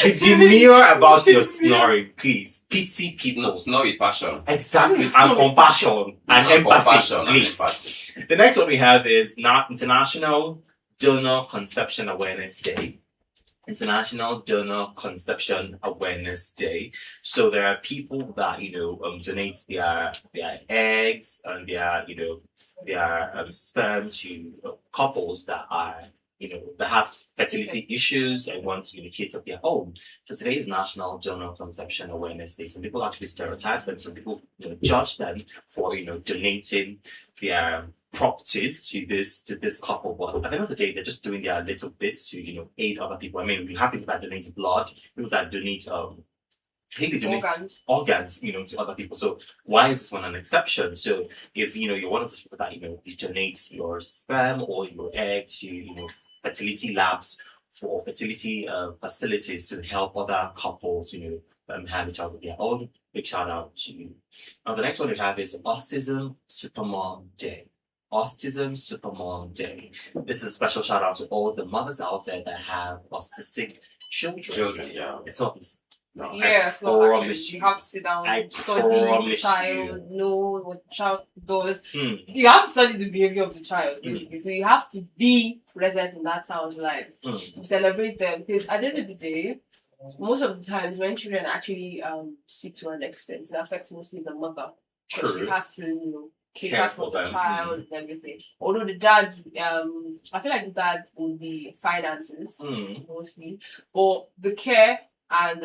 Be demure about your snoring, please. Pity people. Snore with passion. Exactly. And compassion. And empathy. Please. The next one we have is International Donor Conception Awareness Day. International Donor Conception Awareness Day. So there are people that, donate their eggs and their sperm to couples that are, that have fertility issues and want kids of their own. So today is National Donor Conception Awareness Day. Some people actually stereotype them. Some people judge them for donating their properties to this couple. But at the end of the day, they're just doing their little bits to aid other people. I mean, we have people that donate blood, people that donate I think they donate organs, to other people. So why is this one an exception? So if you're one of those people that you donate your sperm or your egg to fertility labs for fertility facilities to help other couples have a child of their own, big shout out to you. Now the next one we have is Autism Supermom Day. Autism Supermom Day. This is a special shout out to all the mothers out there that have autistic children. Yeah, it's not easy. No, yes, you have to sit down, study the child, know what the child does. You have to study the behavior of the child, basically. So you have to be present in that child's life to celebrate them. Because at the end of the day, most of the times when children actually sick to an extent, it affects mostly the mother. True. She has to, cater for the child and everything. Although the dad, I feel like the dad would be finances mostly, but the care and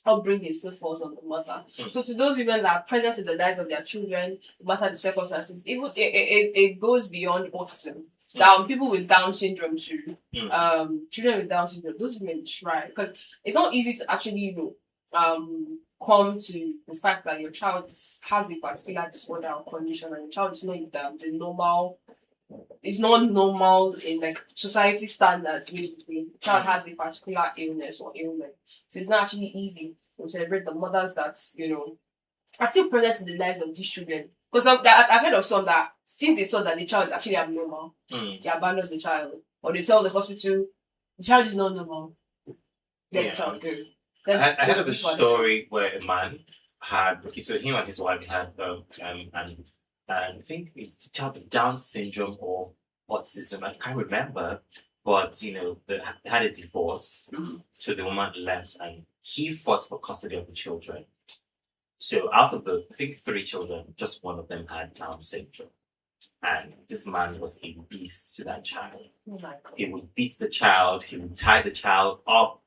upbringing still falls on the mother. So to those women that are present in the lives of their children, no matter the circumstances, even it goes beyond autism. People with Down syndrome too, children with Down syndrome, those women try, because it's not easy to actually come to the fact that your child has a particular disorder or condition and your child is not the normal. It's not normal in society standards. Basically, the child has a particular illness or ailment, so it's not actually easy to celebrate the mothers that are still present in the lives of these children. Because I've heard of some that since they saw that the child is actually abnormal, they abandon the child, or they tell the hospital the child is not normal. Let the child go. I heard of a story where a man had so him and his wife had and I think it's a child with Down syndrome or autism. I can't remember, but they had a divorce, so the woman left, and he fought for custody of the children. So out of the 3 children, just one of them had Down syndrome, and this man was a beast to that child. Oh my God. He would beat the child. He would tie the child up.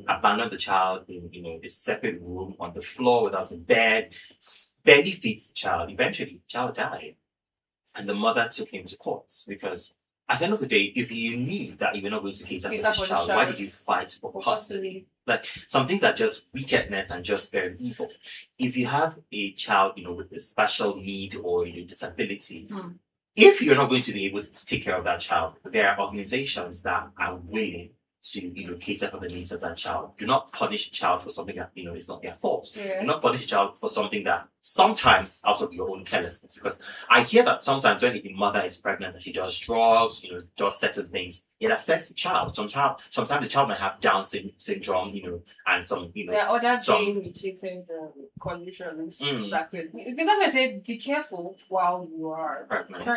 Abandon the child in a separate room on the floor without a bed. Barely feeds the child. Eventually, the child died. And the mother took him to court because at the end of the day, if you knew that you were not going to cater for this child, why did you fight for custody? Like, some things are just wickedness and just very evil. If you have a child, with a special need or disability, if you're not going to be able to take care of that child, there are organizations that are willing to cater for the needs of that child. Do not punish a child for something that is not their fault. Do not punish a child for something that sometimes out of your own carelessness. Because I hear that sometimes when the mother is pregnant and she does drugs, does certain things, it affects the child. Sometimes the child might have Down syndrome, and some, there are other some. gene-related conditions that could. Because that's why I say be careful while you are pregnant,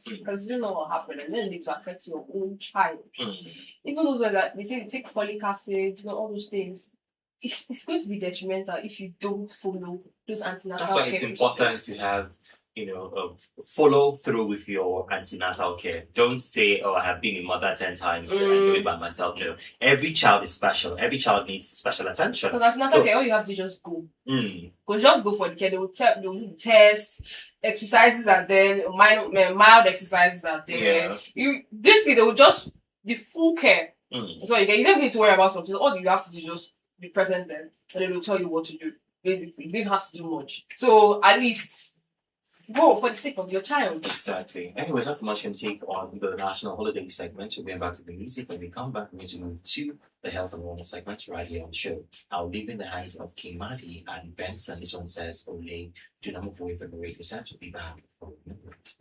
because you don't know what happened, and then it to affect your own child. Even those where that they say take folic acid, all those things. It's going to be detrimental if you don't follow those antenatal. That's why it's important to have, follow through with your antenatal care. Don't say, "Oh, I have been a mother 10 times and do it by myself." No, every child is special. Every child needs special attention. Because antenatal care, all you have to just go. Just go for the care. They will test. Exercises are there. Mild exercises are there. Yeah. Basically they will just the full care. So you don't need to worry about something. All you have to do is just be present there, and they will tell you what to do. Basically, you don't have to do much. So at least go for the sake of your child. Exactly. Anyway, that's much can take on the national holiday segment. We're going back to the music. When we come back, we're going to move to the health and wellness segment right here on the show. I'll leave in the hands of King Madi and Benson. This one says, "Ole, do not move away from the radio set. We'll be back for a minute."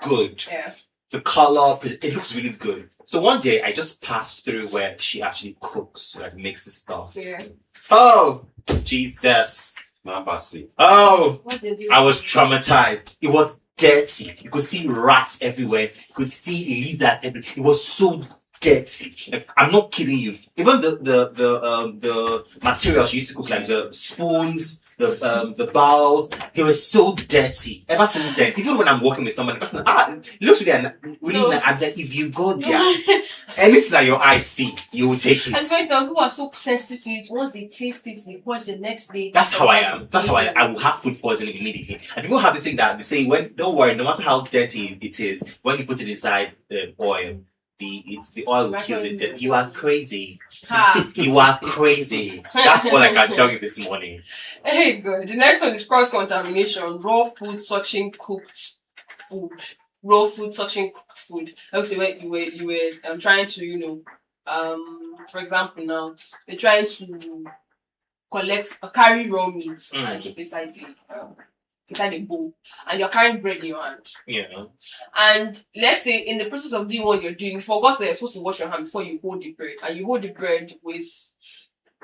good. Yeah. The color, it looks really good. So one day I just passed through where she actually cooks, like makes the stuff. Yeah. Oh, Jesus. Oh, What did you I was traumatized. It was dirty. You could see rats everywhere. You could see lizards everywhere. It was so dirty. Like, I'm not kidding you. Even the materials she used to cook, like the spoons, the bowls, they were so dirty. Ever since then, even when I'm working with somebody, the person, it looks really nice. I'm like, if you go there, anything that your eyes see, you will take it. And some people are so sensitive to it. Once they taste it, they watch the next day. That's how I am. That's how I will have food poisoning immediately. And people have the thing that they say, don't worry, no matter how dirty it is, when you put it inside the oil, the oil will kill it. You are crazy. You are crazy. That's all I can tell you this morning. Hey, good. The next one is cross-contamination. Raw food touching cooked food. Raw food touching cooked food. Okay, you were trying to, for example, now they're trying to carry raw meats and keep inside a bowl, and you're carrying bread in your hand. Yeah. And let's say in the process of doing what you're doing, you forgot that you're supposed to wash your hand before you hold the bread, and you hold the bread with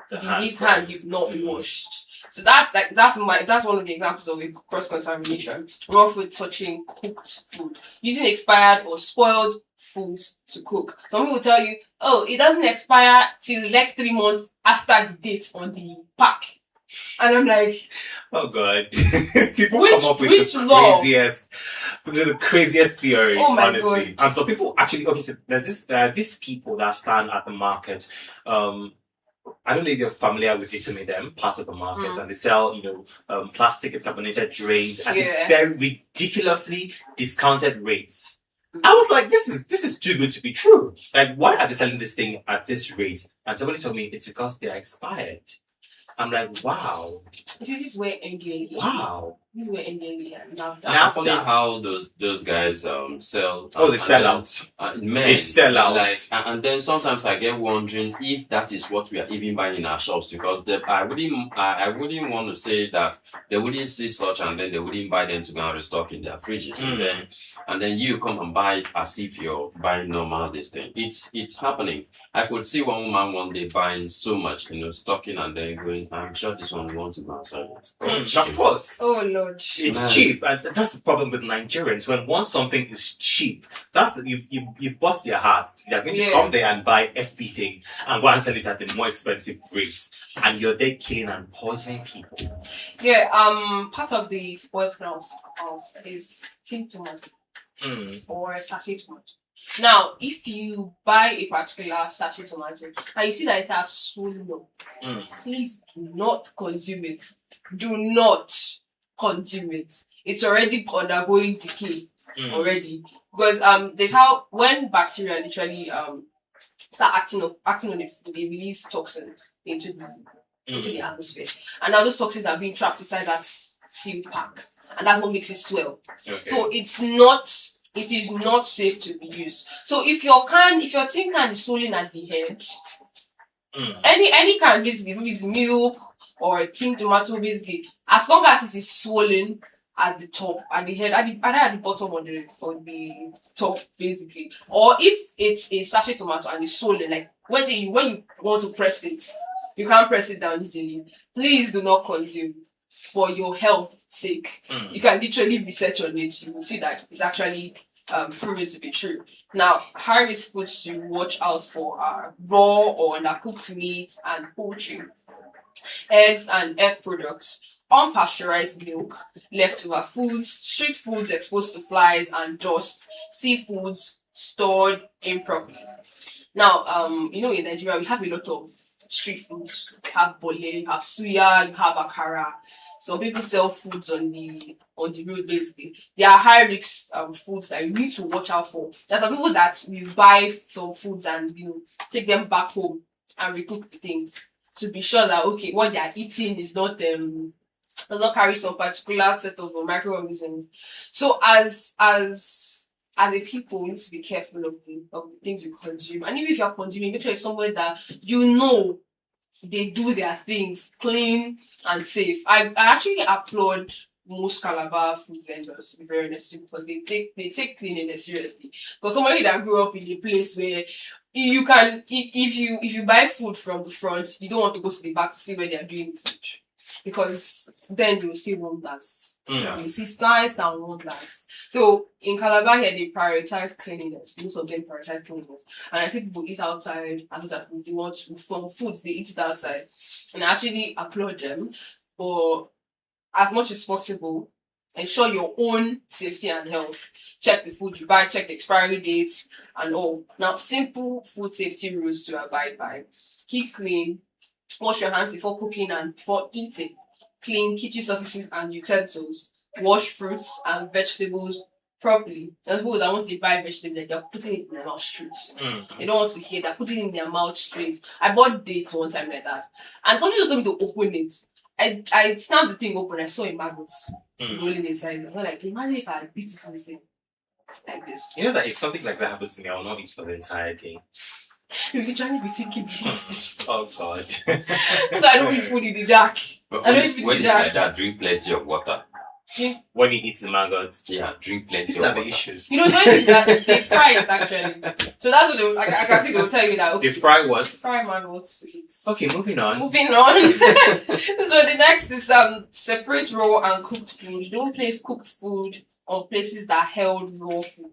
the meat hand you've not washed. So that's one of the examples of a cross-contamination. Raw food touching cooked food. Using expired or spoiled foods to cook. Some people will tell you, oh, it doesn't expire till the next 3 months after the date on the pack. And I'm like, oh God. People come up with the craziest theories, oh my honestly. God. And so people actually, okay, so there's these people that stand at the market. I don't know if you're familiar with them, part of the market, and they sell, plastic and carbonated drinks at very ridiculously discounted rates. I was like, this is too good to be true. Like, why are they selling this thing at this rate? And somebody told me it's because they are expired. I'm like, wow. You see, this is where NDLE. Wow. This is where NDLE and NAFTA. Funny how those guys sell. They sell out. They sell out. Like, and then sometimes I get wondering if that is what we are even buying in our shops, because I wouldn't want to say that they wouldn't see such and then they wouldn't buy them to go and restock in their fridges. And then you come and buy it as if you're buying normal this thing. It's happening. I could see one woman one day buying so much, stocking and then going, I'm sure this one wants to go and sell it. Of course. Oh Lord. It's cheap, and that's the problem with Nigerians. When once something is cheap, you've bought their heart. They're going to come there and buy everything and go and sell it at a more expensive rate, and you're there killing and poisoning people. Yeah. Part of the spoiled house is tin tomato or sachet tomato. Now, if you buy a particular sachet tomato and you see that it has swollen up, please do not consume it. Do not consume it. It's already undergoing decay already, because there's how when bacteria literally start acting on the food, they release toxins into the atmosphere, and now those toxins are being trapped inside that sealed pack, and that's what makes it swell. So it is not safe to be used. So if your tin can is swollen at the head, any can basically, maybe it's milk or a tin tomato, basically, as long as it is swollen at the top, at the head, either at the bottom or the top, basically. Or if it's a sachet tomato and it's swollen, like when you want to press it, you can't press it down easily. Please do not consume, for your health sake. You can literally research on it. You will see that it's actually proven to be true. Now, high-risk foods to watch out for are raw or undercooked meat and poultry, eggs and egg products, unpasteurized milk, leftover foods, street foods exposed to flies and dust, seafoods stored improperly. Now, in Nigeria, we have a lot of street foods. You have bole, you have suya, you have akara. Some people sell foods on the road, basically. They are high risk foods that you need to watch out for. There's some people that will buy some foods and take them back home and recook the thing to be sure that what they are eating is not does not carry some particular set of microorganisms. So as a people, we need to be careful of the things you consume. And even if you're consuming, make sure it's somewhere that they do their things clean and safe. I actually applaud most Calabar food vendors, to be very honest, because they take cleanliness seriously. Because somebody that grew up in a place where you can, if you buy food from the front, you don't want to go to the back to see where they are doing the food, because then you will see wonders. You see signs and wonders. So in Calabar here, they prioritize cleanliness. Most of them prioritize cleanliness, and I see people eat outside, and that they want to, from foods they eat it outside, and I actually applaud them. But as much as possible, ensure your own safety and health. Check the food you buy, check the expiry dates and all. Now, simple food safety rules to abide by. Keep clean. Wash your hands before cooking and before eating. Clean kitchen surfaces and utensils. Wash fruits and vegetables properly. There's people that once they buy vegetables, they're putting it in their mouth straight. They don't want to hear that, putting it in their mouth straight. I bought dates one time like that, and somebody just told me to open it. I snapped the thing open. I saw a maggot rolling inside. I was like, imagine if I beat it on this thing like this. You know that if something like that happens to me, I will not eat for the entire day. You'll literally be thinking, oh God. So I don't eat food in the dark. But I don't eat food when in the it's dark. like that, drink plenty of water. When you eat the maggots. Yeah, drink plenty These of are water. the issues. You know, it's funny that they fry it actually. So that's what they was, I can see they will tell you that. Okay, They fry what? fry maggots to eat. Okay, moving on. Moving on. So the next is separate raw and cooked food. Don't place cooked food on places that held raw food.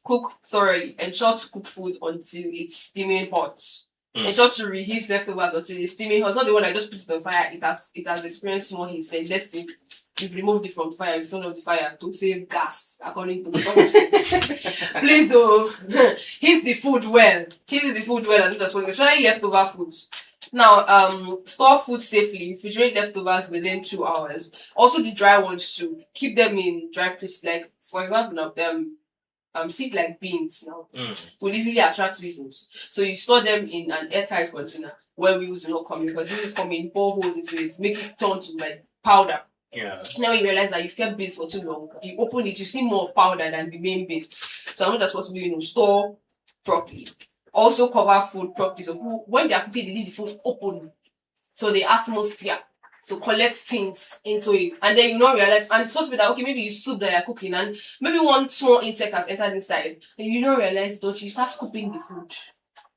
Cook thoroughly. Ensure to cook food until it's steaming hot. Ensure to reheat leftovers until it's steaming hot. It's not the one that just put it on fire. It has experienced small heat. Then let's see. You've removed it from the fire. You've turned off the fire to save gas, according to the Please, heat the food well. Heat the food well and just especially leftover foods. Now, store food safely. Refrigerate leftovers within 2 hours. Also, the dry ones too. Keep them in dry places. Like, for example, now seed like beans now will easily attract weevils. So you store them in an airtight container where weevils will not come in, because weevils come in, bore holes into it, make it turn to like powder. Yeah. Now you realize that you've kept beans for too long. You open it, you see more of powder than the main bean. So I'm not just supposed to be, store properly. Also cover food properly. So when they are cooking, they leave the food open. So the atmosphere. So collect things into it. And then you not realize, and it's supposed to be that, okay, maybe you soup that you're cooking and maybe one small insect has entered inside. And you don't realize, don't you start scooping the food.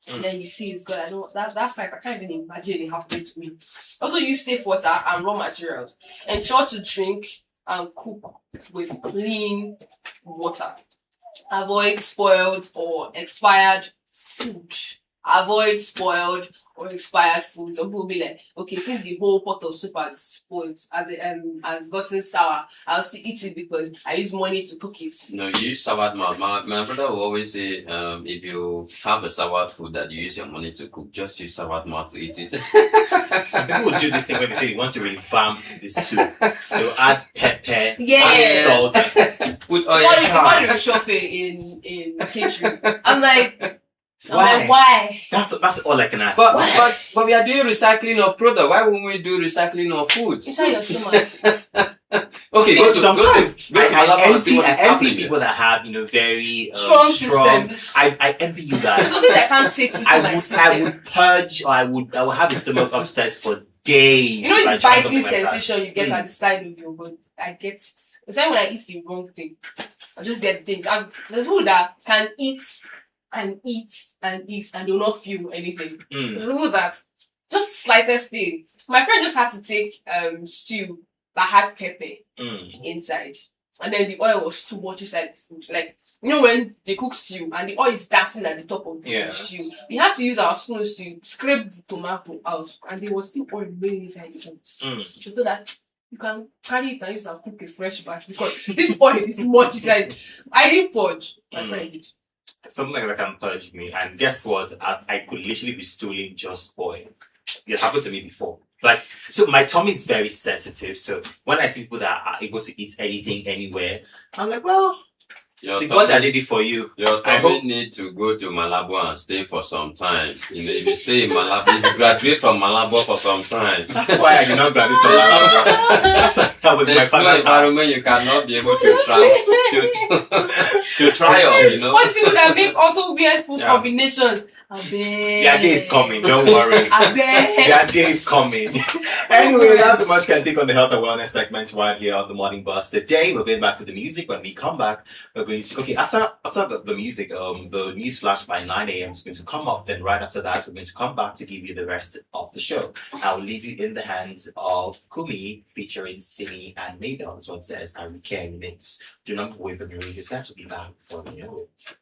And then you see it's good. I know that's like, I can't even imagine it happening to me. Also use safe water and raw materials. Ensure to drink and cook with clean water. Avoid spoiled or expired food. Avoid spoiled or expired food. Some people will be like, okay, since the whole pot of soup has spoiled, has gotten sour, I'll still eat it because I use money to cook it. No, you use soured mouth. My brother will always say, if you have a soured food that you use your money to cook, just use soured mouth to eat it. Some people will do this thing when they say they want to revamp the soup. They will add pepper, Yeah. add salt, Put Why oil. you chauffeur in catering? I'm like, Why? why? That's all I can ask. But we are doing recycling of product. Why won't we do recycling of foods? Inside your stomach. Okay, See, go to sometimes Malabar and see what I is envy happening. people that have very Strong systems. I envy you There's guys. nothing that can't take into my system. I would purge, or I would have a stomach upset for days. You know, if I it's tried biting something like that. sensation you get at the side of your body. I get it. It's like when I eat the wrong thing. I just get things. There's people that can eat and eat and eat and do not feel anything. There's people that just slightest thing. My friend just had to take stew that had pepper inside, and then the oil was too much inside the food. Like, you know when they cook stew and the oil is dancing at the top of the stew, we had to use our spoons to scrape the tomato out, and there was still oil remaining inside the pot. So that you can carry it and use it and cook a fresh batch, because this oil is much inside. I didn't purge. My friend did. Something like that can purge me, and guess what? I could literally be stooling just oil. It happened to me before. So my tummy is very sensitive. So when I see people that are able to eat anything anywhere, I'm like, well, the God that did it for you. Your tummy need to go to Malabo and stay for some time. If you stay in Malabo, if you graduate from Malabo for some time. That's why I did not graduate from Malabo. That's why that was There's my no father's environment house. you cannot be able to try to try on, What you would have make also weird food combinations Their Their day is coming, don't worry. Their day is coming. Anyway, that's so much can take on the health and wellness segment right here on the morning bus. Today we're going back to the music. When we come back, we're going to after the music, the news flash by 9 a.m. is going to come off. Then right after that, we're going to come back to give you the rest of the show. I'll leave you in the hands of Kumi featuring Simi and Mabel. This one says I will care mix. Do not move away from your radio set. We'll be back for the know it.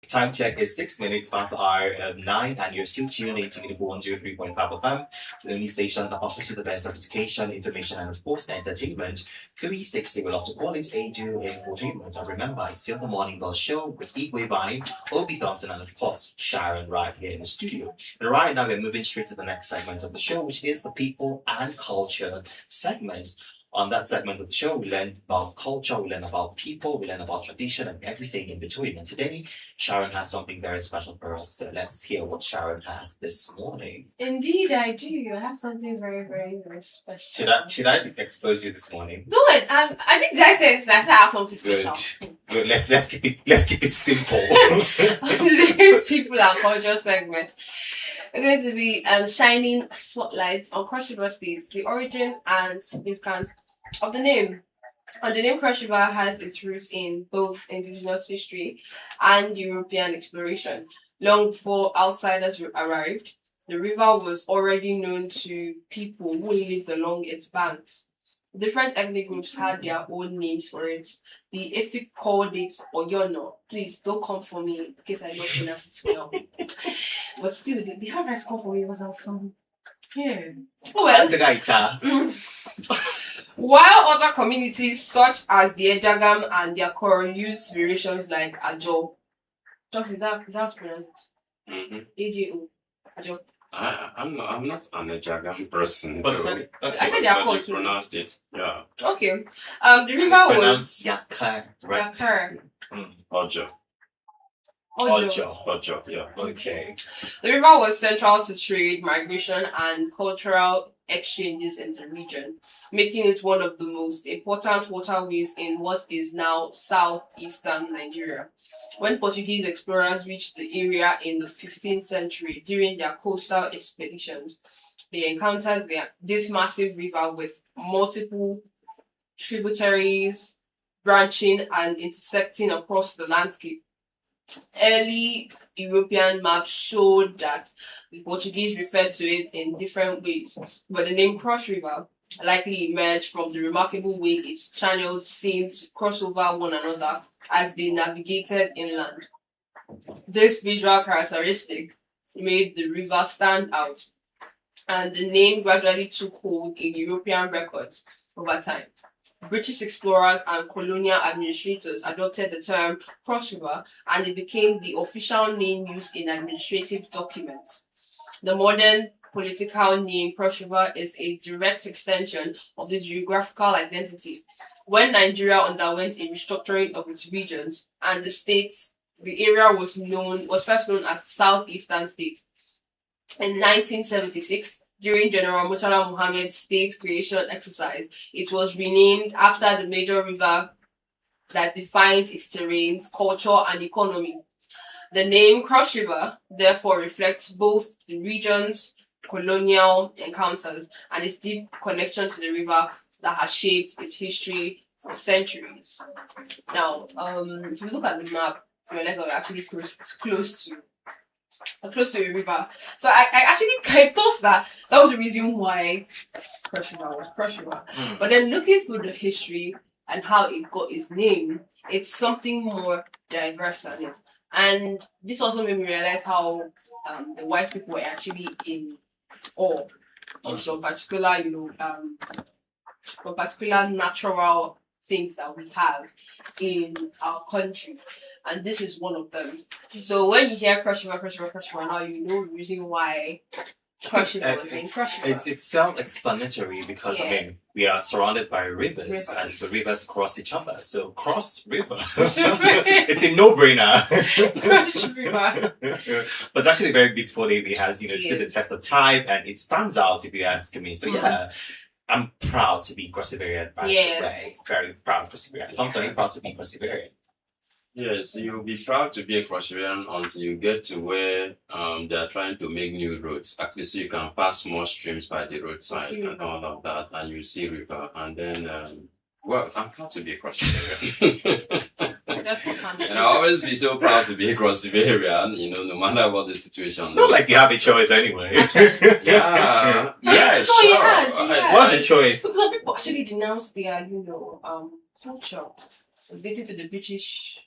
Time check is 6 minutes past our 9, and you're still tuned into the 103.5 FM, the only station that offers you the best of education, information, and of course, entertainment. 360 will also call it ADU Infotainment. And remember, it's still the Morning Bell Show with Igwe Vine, Obi Thompson, and of course, Sharon right here in the studio. And right now, we're moving straight to the next segment of the show, which is the People and Culture segment. On that segment of the show, we learn about culture, we learn about people, we learn about tradition and everything in between. And today, Sharon has something very special for us. So let's hear what Sharon has this morning. Indeed, I do. I have something very, very, very special. Should I expose you this morning? Do it. I think I said I have something special. Good. Let's keep it simple. Today's People and Culture segment, we're going to be shining spotlights on Cross River State, the origin and significance of the name. And the name Cross River has its roots in both indigenous history and European exploration. Long before outsiders arrived, the river was already known to people who lived along its banks. Different ethnic groups had their own names for it. The Efik called it Oyono. Please don't come for me in case I don't pronounce it well. But still, they have rights come for me because I'm from here. Well, while other communities such as the Ejagam and the Akoro use variations like Ajo. Just is that pronounced? AJO. Ajo. I'm not an Ejagam person. But okay. I said they are called too. Pronounced it. Yeah. Okay. The river was Yakar, right? Yakar. Ojo. Yeah. Okay. The river was central to trade, migration, and cultural exchanges in the region, making it one of the most important waterways in what is now southeastern Nigeria. When Portuguese explorers reached the area in the 15th century during their coastal expeditions, they encountered this massive river with multiple tributaries branching and intersecting across the landscape. Early European maps showed that the Portuguese referred to it in different ways, but the name Cross River likely emerged from the remarkable way its channels seemed to cross over one another as they navigated inland. This visual characteristic made the river stand out, and the name gradually took hold in European records over time. British explorers and colonial administrators adopted the term Cross River, and it became the official name used in administrative documents. The modern political name Cross River is a direct extension of the geographical identity. When Nigeria underwent a restructuring of its regions and the area was first known as Southeastern State. In 1976, during General Murtala Muhammad's state creation exercise, it was renamed after the major river that defines its terrains, culture, and economy. The name Cross River therefore reflects both the region's colonial encounters and its deep connection to the river that has shaped its history for centuries. Now, if you look at the map, you realize that we're actually close to a river. So I thought that was the reason why Cross River was Cross River. But then looking through the history and how it got its name, it's something more diverse than it. And this also made me realize how the white people were actually in awe of some particular, natural things that we have in our country, and this is one of them. So when you hear Cross River, now you know the reason why Cross River was named Cross River. It's self-explanatory because we are surrounded by rivers and the rivers cross each other. So Cross River, it's a no-brainer. Cross River, but it's actually a very beautiful name. It has stood the test of time, and it stands out if you ask me. So I'm proud to be Crossivarian, by the way. Very proud of Crossivarian. I'm very proud to be Crossivarian. Yes, you'll be proud to be a Crossivarian until you get to where they are trying to make new roads. Actually, so you can pass more streams by the roadside and all of that, and you see river. And then, I'm proud to be a Crossivarian. And I always be so proud to be a Crossivarian, no matter what the situation. Not like you have a choice anyway. Yeah, sure. He has. What's the choice? Because people actually denounce their, culture related to the British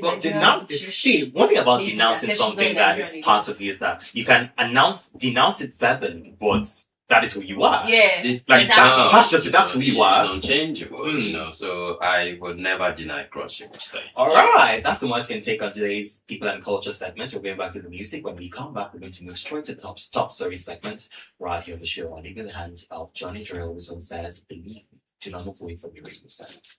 Well, see, one thing about denouncing something that is part of you is that you can denounce it verbally, but that is who you are. Yeah. That's just it. That's who you are. It's unchangeable, so I would never deny cross your mistakes. Alright, that's the much we can take on today's people and culture segment. We're going back to the music. When we come back, we're going to move straight to the top story segment right here on the show. I'll leave in the hands of Johnny Drill. This one says, believe me, do not move away from your radio set.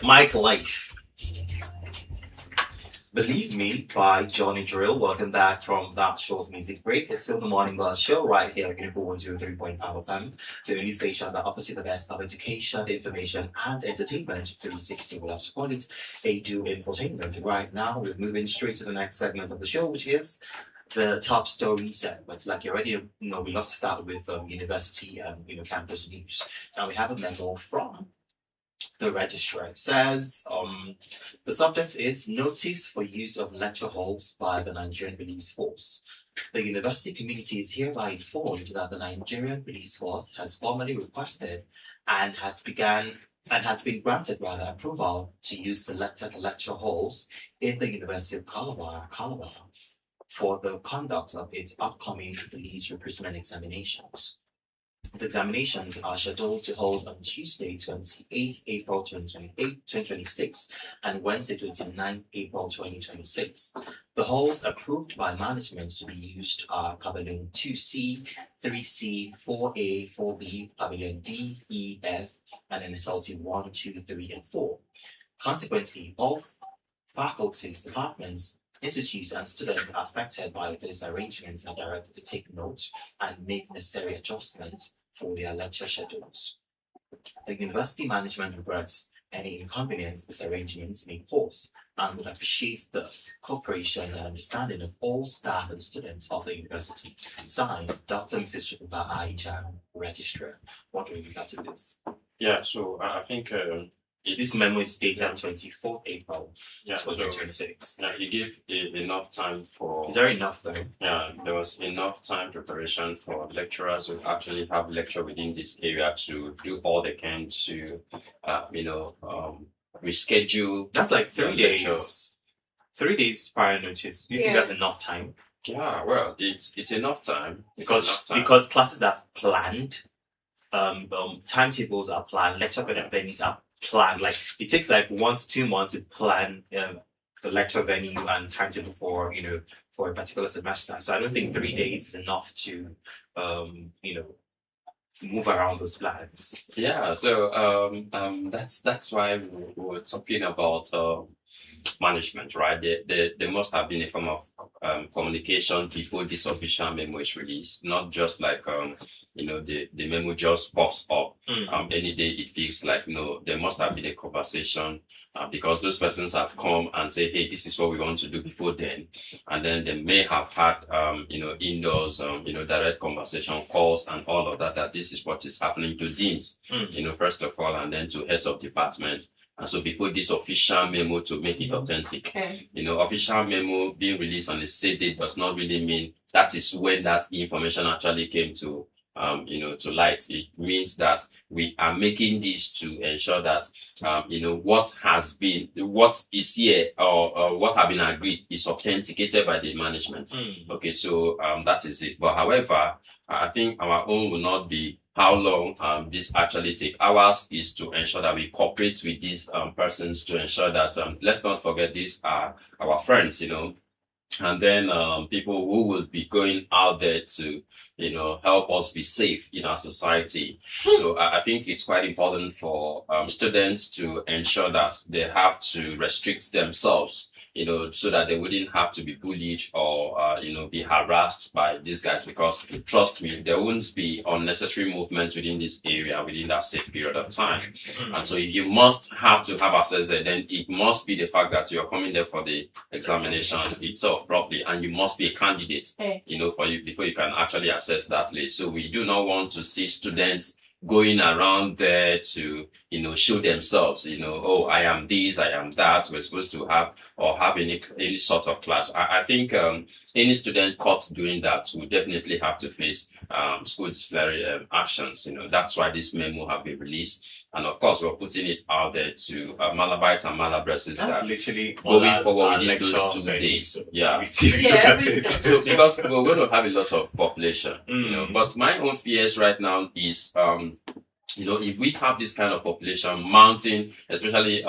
Mike Life. Believe Me by Johnny Drill. Welcome back from that short music break. It's still the Morning Buzz Show right here at Unipo 103.5 FM, the only station that offers you the best of education, information, and entertainment 360 without supported A2 infotainment. Right now, we're moving straight to the next segment of the show, which is the top story segment. Like you already know, we love to start with university and campus news. Now we have a memo from the registrar. It says the subject is notice for use of lecture halls by the Nigerian Police Force. The university community is hereby informed that the Nigerian Police Force has formally requested and has been granted approval to use selected lecture halls in the University of Calabar for the conduct of its upcoming police recruitment examinations. The examinations are scheduled to hold on Tuesday, 28th April 2026 and Wednesday, 29th April 2026. The halls approved by management to be used are Pavilion 2C, 3C, 4A, 4B, Pavilion D, E, F, and NSLT 1, 2, 3, and 4. Consequently, all faculties, departments, institutes, and students affected by these arrangements are directed to take note and make necessary adjustments for their lecture schedules. The university management regrets any inconvenience these arrangements may cause and would appreciate the cooperation and understanding of all staff and students of the university. Signed, Dr. Mrs. Chukwuka Aijam, Registrar. What do we regard to this? Yeah, so I think this memo is dated 24th April 2026. Yeah, you give enough time for... Is there enough though? Yeah, there was enough time preparation for lecturers who actually have lecture within this area to do all they can to, reschedule. That's like 3 days. 3 days prior notice. Do you think that's enough time? Yeah, well, it's enough time. Because classes are planned, timetables are planned, lecture venues are planned. Like it takes like 1 to 2 months to plan the lecture venue and timetable for for a particular semester. So I don't think 3 days is enough to move around those plans. Yeah, so that's why we were talking about management, right? There must have been a form of communication before this official memo is released. Not just like the memo just pops up any day. It feels like no, there must have been a conversation because those persons have come and say, hey, this is what we want to do before then, and then they may have had indoors direct conversation calls and all of that. That this is what is happening to deans, first of all, and then to heads of departments. And so before this official memo to make it authentic, official memo being released on a set date does not really mean that is when that information actually came to light. It means that we are making this to ensure that, what is here or what have been agreed is authenticated by the management. Okay, so that is it. But however, I think our own will not be how long this actually take. Ours is to ensure that we cooperate with these persons to ensure that let's not forget these are our friends, and then people who will be going out there to help us be safe in our society. So I think it's quite important for students to ensure that they have to restrict themselves, so that they wouldn't have to be bullied or, be harassed by these guys, because trust me, there won't be unnecessary movement within this area within that safe period of time. And so if you must have to have access there, then it must be the fact that you're coming there for the examination itself properly, and you must be a candidate, for you before you can actually access that place. So we do not want to see students going around there to, show themselves, oh, I am this, I am that. We're supposed to have any sort of class. I think any student caught doing that will definitely have to face school disciplinary actions. That's why this memo have been released. And of course, we're putting it out there to Malabites and Malabresses that literally going forward within those 2 days. Yeah. Look at it. So because we're going to have a lot of population, but my own fears right now is, if we have this kind of population mounting, especially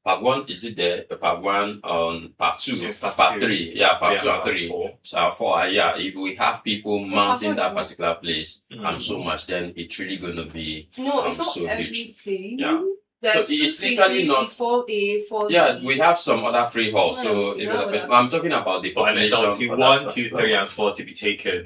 part 1, is it there? Part 1 on part 2, yes, part 3, yeah, part 2 and part 3, 4. 4, yeah. If we have people mounting that particular place and so much, then it's really going to be it's not so everything. huge. Yeah. There's So it's literally not. It's 4A, 4B. Yeah, we have some other free halls. So I'm talking about the For population. NSLT for 1, that 2, 3, and 4 to be taken.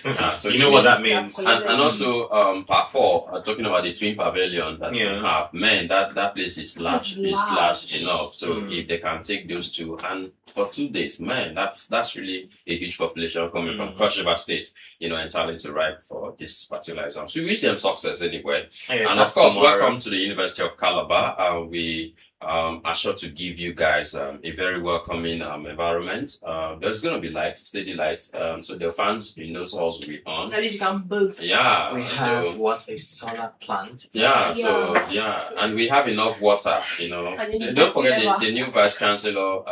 Yeah, so you it know what means- that means. And also part 4, talking about the twin pavilion that we have. Man, that place is large. It's It's large. large enough. So if they can take those 2 and for 2 days, man, that's really a huge population coming from Cross River State, entirely to ripe for this particular exam. So we wish them success anyway. Yes, And of that's course, tomorrow. welcome to the University of Calabar. We are sure to give you guys a very welcoming environment. There's going to be light, steady light. So the fans in those halls will be on. At least you can boost. Yeah. We have a solar plant. And we have enough water, And Don't forget the new vice chancellor,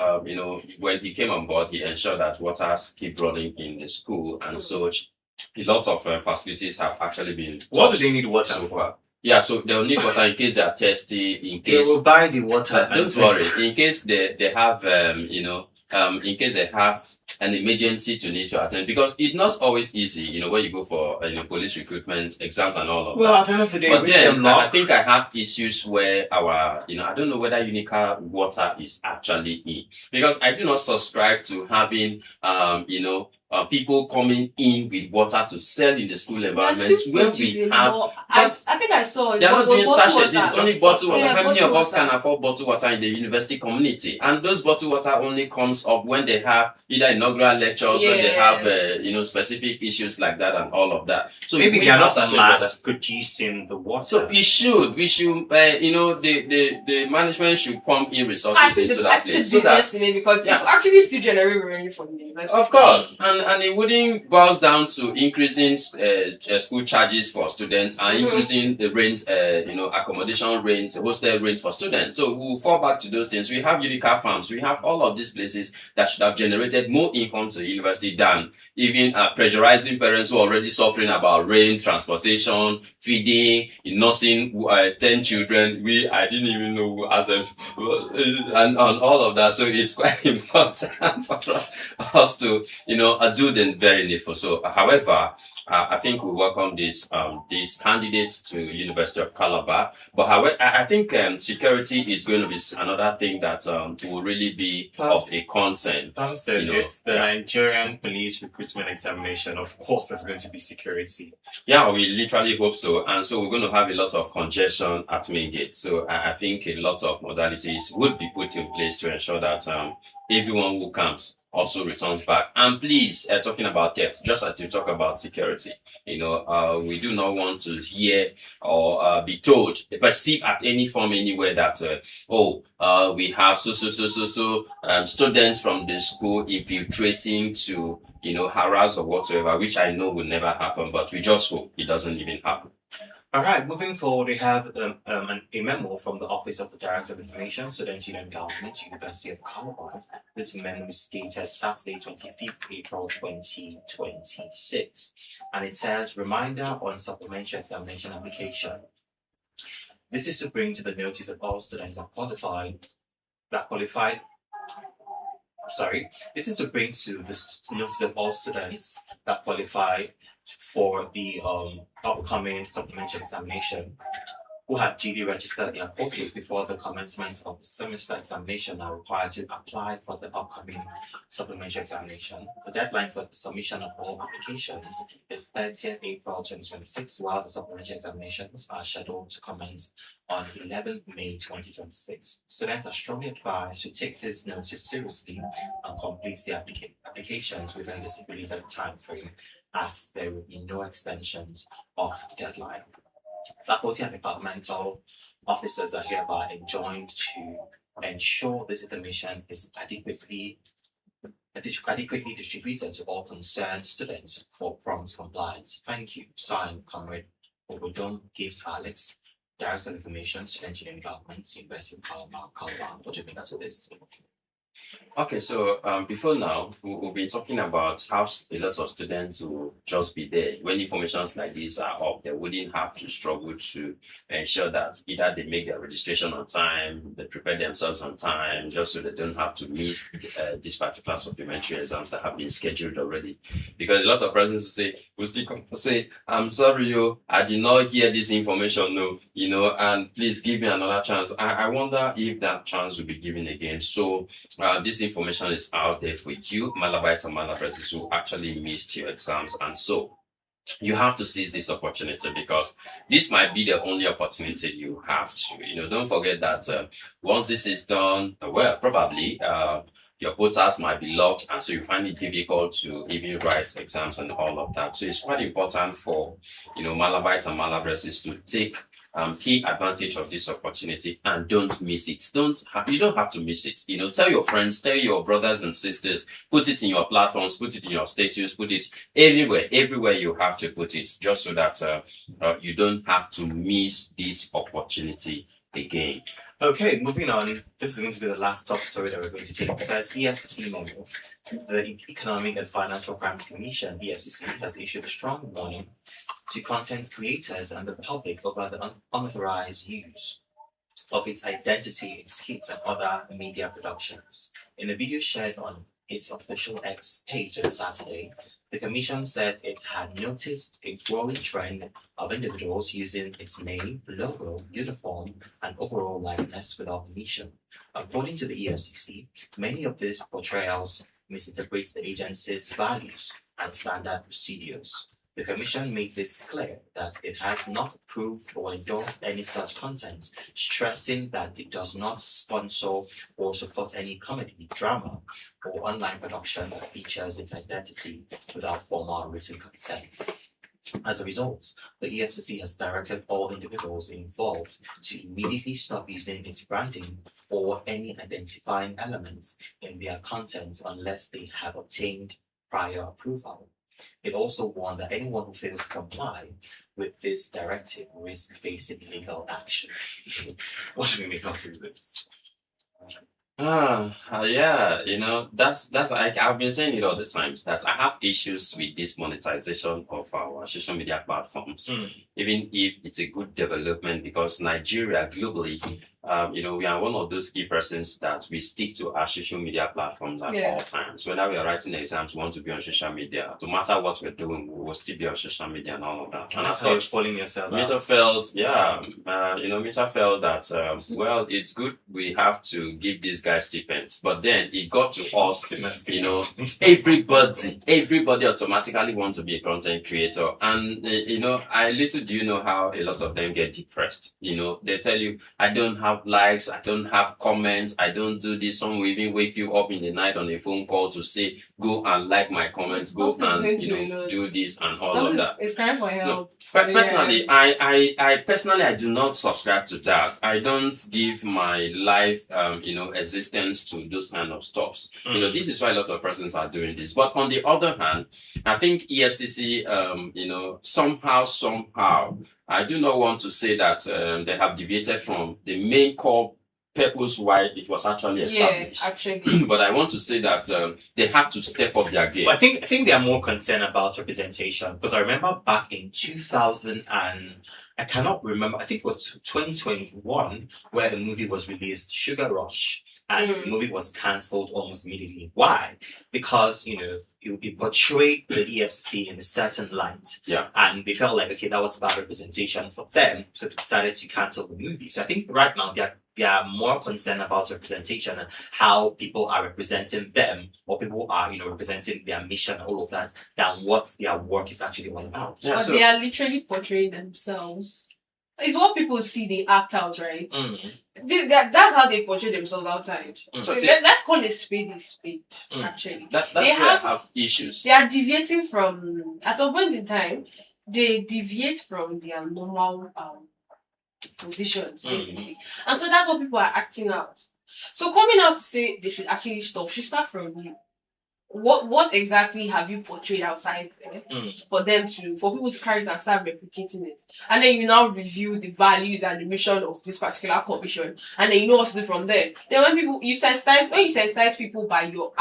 when he came on board, he ensured that waters keep running in the school and such. A lot of facilities have actually been What do touched they need water so for? far. Yeah, so they'll need water in case they are thirsty, in They case will buy the water. don't worry. In case they have, in case they have an emergency to need to attend, because it's not always easy, when you go for, police recruitment exams and all of Well, that. at the end of the day, But wish then, them I luck. think I have issues where I don't know whether Unica water is actually in, because I do not subscribe to having, people coming in with water to sell in the school environment where we have. I think I saw it. They are not It was doing bottled sachets, it's water. only bottled water. Yeah, How many of bottled us can water. afford bottled water in the university community? And those bottled water only comes up when they have either inaugural lectures or they have, specific issues like that and all of that. So Maybe we they are have not sachet mass water. producing the water. So we should, the management should pump in I resources think into the that place. So that, business in it because it's actually still generating revenue for the university. of course, and it wouldn't boils down to increasing school charges for students and increasing the rent, accommodation rent, hostel rent for students. So we'll fall back to those things. We have Unica farms, we have all of these places that should have generated more income to the university than even pressurizing parents who are already suffering about rent, transportation, feeding, nursing 10 children. I didn't even know who asked them, and all of that. So it's quite important for us to, do the very needful. So, however, I think we welcome these candidates to University of Calabar. But however, I think security is going to be another thing that will really be of a concern. It's the Nigerian police recruitment examination. Of course, there's going to be security. Yeah, we literally hope so. And so we're going to have a lot of congestion at main gate. So I think a lot of modalities would be put in place to ensure that everyone who comes also returns back. And please, talking about theft, just as you talk about security, we do not want to hear or be told, perceive at any form anywhere that, we have students from the school infiltrating to, harass or whatsoever, which I know will never happen, but we just hope it doesn't even happen. All right, moving forward, we have a memo from the Office of the Director of Information, Student Union Government, University of Calabar. This memo is dated Saturday, 25th April 2026, and it says, reminder on supplementary examination application. This is to bring to the notice of all students This is to bring to the notice of all students that qualify for the upcoming supplementary examination who have duly registered their courses before the commencement of the semester examination are required to apply for the upcoming supplementary examination. The deadline for the submission of all applications is 30th April 2026, while the supplementary examinations are scheduled to commence on 11th May 2026. Students are strongly advised to take this notice seriously and complete their applications within the stipulated time frame, as there will be no extensions of the deadline. Faculty and departmental officers are hereby enjoined to ensure this information is adequately distributed to all concerned students for prompt compliance. Thank you. Signed, Comrade Obodom Gift Alex, Director of Information, Student Union Government, University of Calabar. What do you think of this? Okay, so before now, we've been talking about how a lot of students will just be there. When informations like this are up, they wouldn't have to struggle to ensure that either they make their registration on time, they prepare themselves on time, just so they don't have to miss this particular supplementary exams that have been scheduled already. Because a lot of persons will still come and say, I'm sorry, I did not hear this information, and please give me another chance. I wonder if that chance will be given again. So, this information is out there for you, Malabites and Malabrites, who actually missed your exams. And so you have to seize this opportunity, because this might be the only opportunity you have to. Don't forget that once this is done, probably your quotas might be locked, and so you find it difficult to even write exams and all of that. So it's quite important for, Malabites and Malabrites to take key advantage of this opportunity and don't miss it. You don't have to miss it. Tell your friends, tell your brothers and sisters, put it in your platforms, put it in your status, put it everywhere you have to put it, just so that you don't have to miss this opportunity again. Okay, moving on. This is going to be the last top story that we're going to take. It says EFCC memo. The Economic and Financial Crimes Commission, EFCC, has issued a strong warning to content creators and the public over the unauthorized use of its identity in skits and other media productions. In a video shared on its official X page on Saturday, the Commission said it had noticed a growing trend of individuals using its name, logo, uniform, and overall likeness without permission. According to the EFCC, many of these portrayals misinterpret the agency's values and standard procedures. The Commission made this clear that it has not approved or endorsed any such content, stressing that it does not sponsor or support any comedy, drama, or online production that features its identity without formal written consent. As a result, the EFCC has directed all individuals involved to immediately stop using its branding or any identifying elements in their content unless they have obtained prior approval. It also warned that anyone who fails to comply with this directive risks facing legal action. What should we make out of this? That's I've been saying it all the times that I have issues with this monetization of our social media platforms, even if it's a good development, because Nigeria globally we are one of those key persons that we stick to our social media platforms at all times. Whether we are writing exams, we want to be on social media. No matter what we're doing, we will still be on social media and all of that. And as such, pulling yourself Mita felt, Mita felt that, well, it's good we have to give these guys stipends. But then it got to us, everybody automatically wants to be a content creator. And, I little do you know how a lot of them get depressed. They tell you, I don't have likes, I don't have comments, I don't do this. Some will even wake you up in the night on a phone call to say, go and like my comments, go and do this and all of that. It's crying for help. Personally, I do not subscribe to that. I don't give my life existence to those kind of stuffs. This is why a lot of persons are doing this. But on the other hand, I think EFCC somehow I do not want to say that they have deviated from the main core purpose why it was actually established. Yeah, actually. But I want to say that they have to step up their game. I think they are more concerned about representation, because I remember back in 2000 and I cannot remember, I think it was 2021 where the movie was released, Sugar Rush, and the movie was cancelled almost immediately. Why? Because, it portrayed the EFCC in a certain light. Yeah. And they felt like, okay, that was bad representation for them, so they decided to cancel the movie. So I think right now they are more concerned about representation and how people are representing them, or people are, representing their mission and all of that, than what their work is actually all about. Yeah, but they are literally portraying themselves. It's what people see, they act out, right? That's how they portray themselves outside. So let's call it spade, actually. That's where I have issues. They are deviating from, at some point in time, they deviate from their normal positions, basically. And so that's what people are acting out. So coming out to say they should actually stop should start from you. What exactly have you portrayed outside there for people to carry it and start replicating it? And then you now review the values and the mission of this particular commission, and then you know what to do from there. Then when you sensitize people by your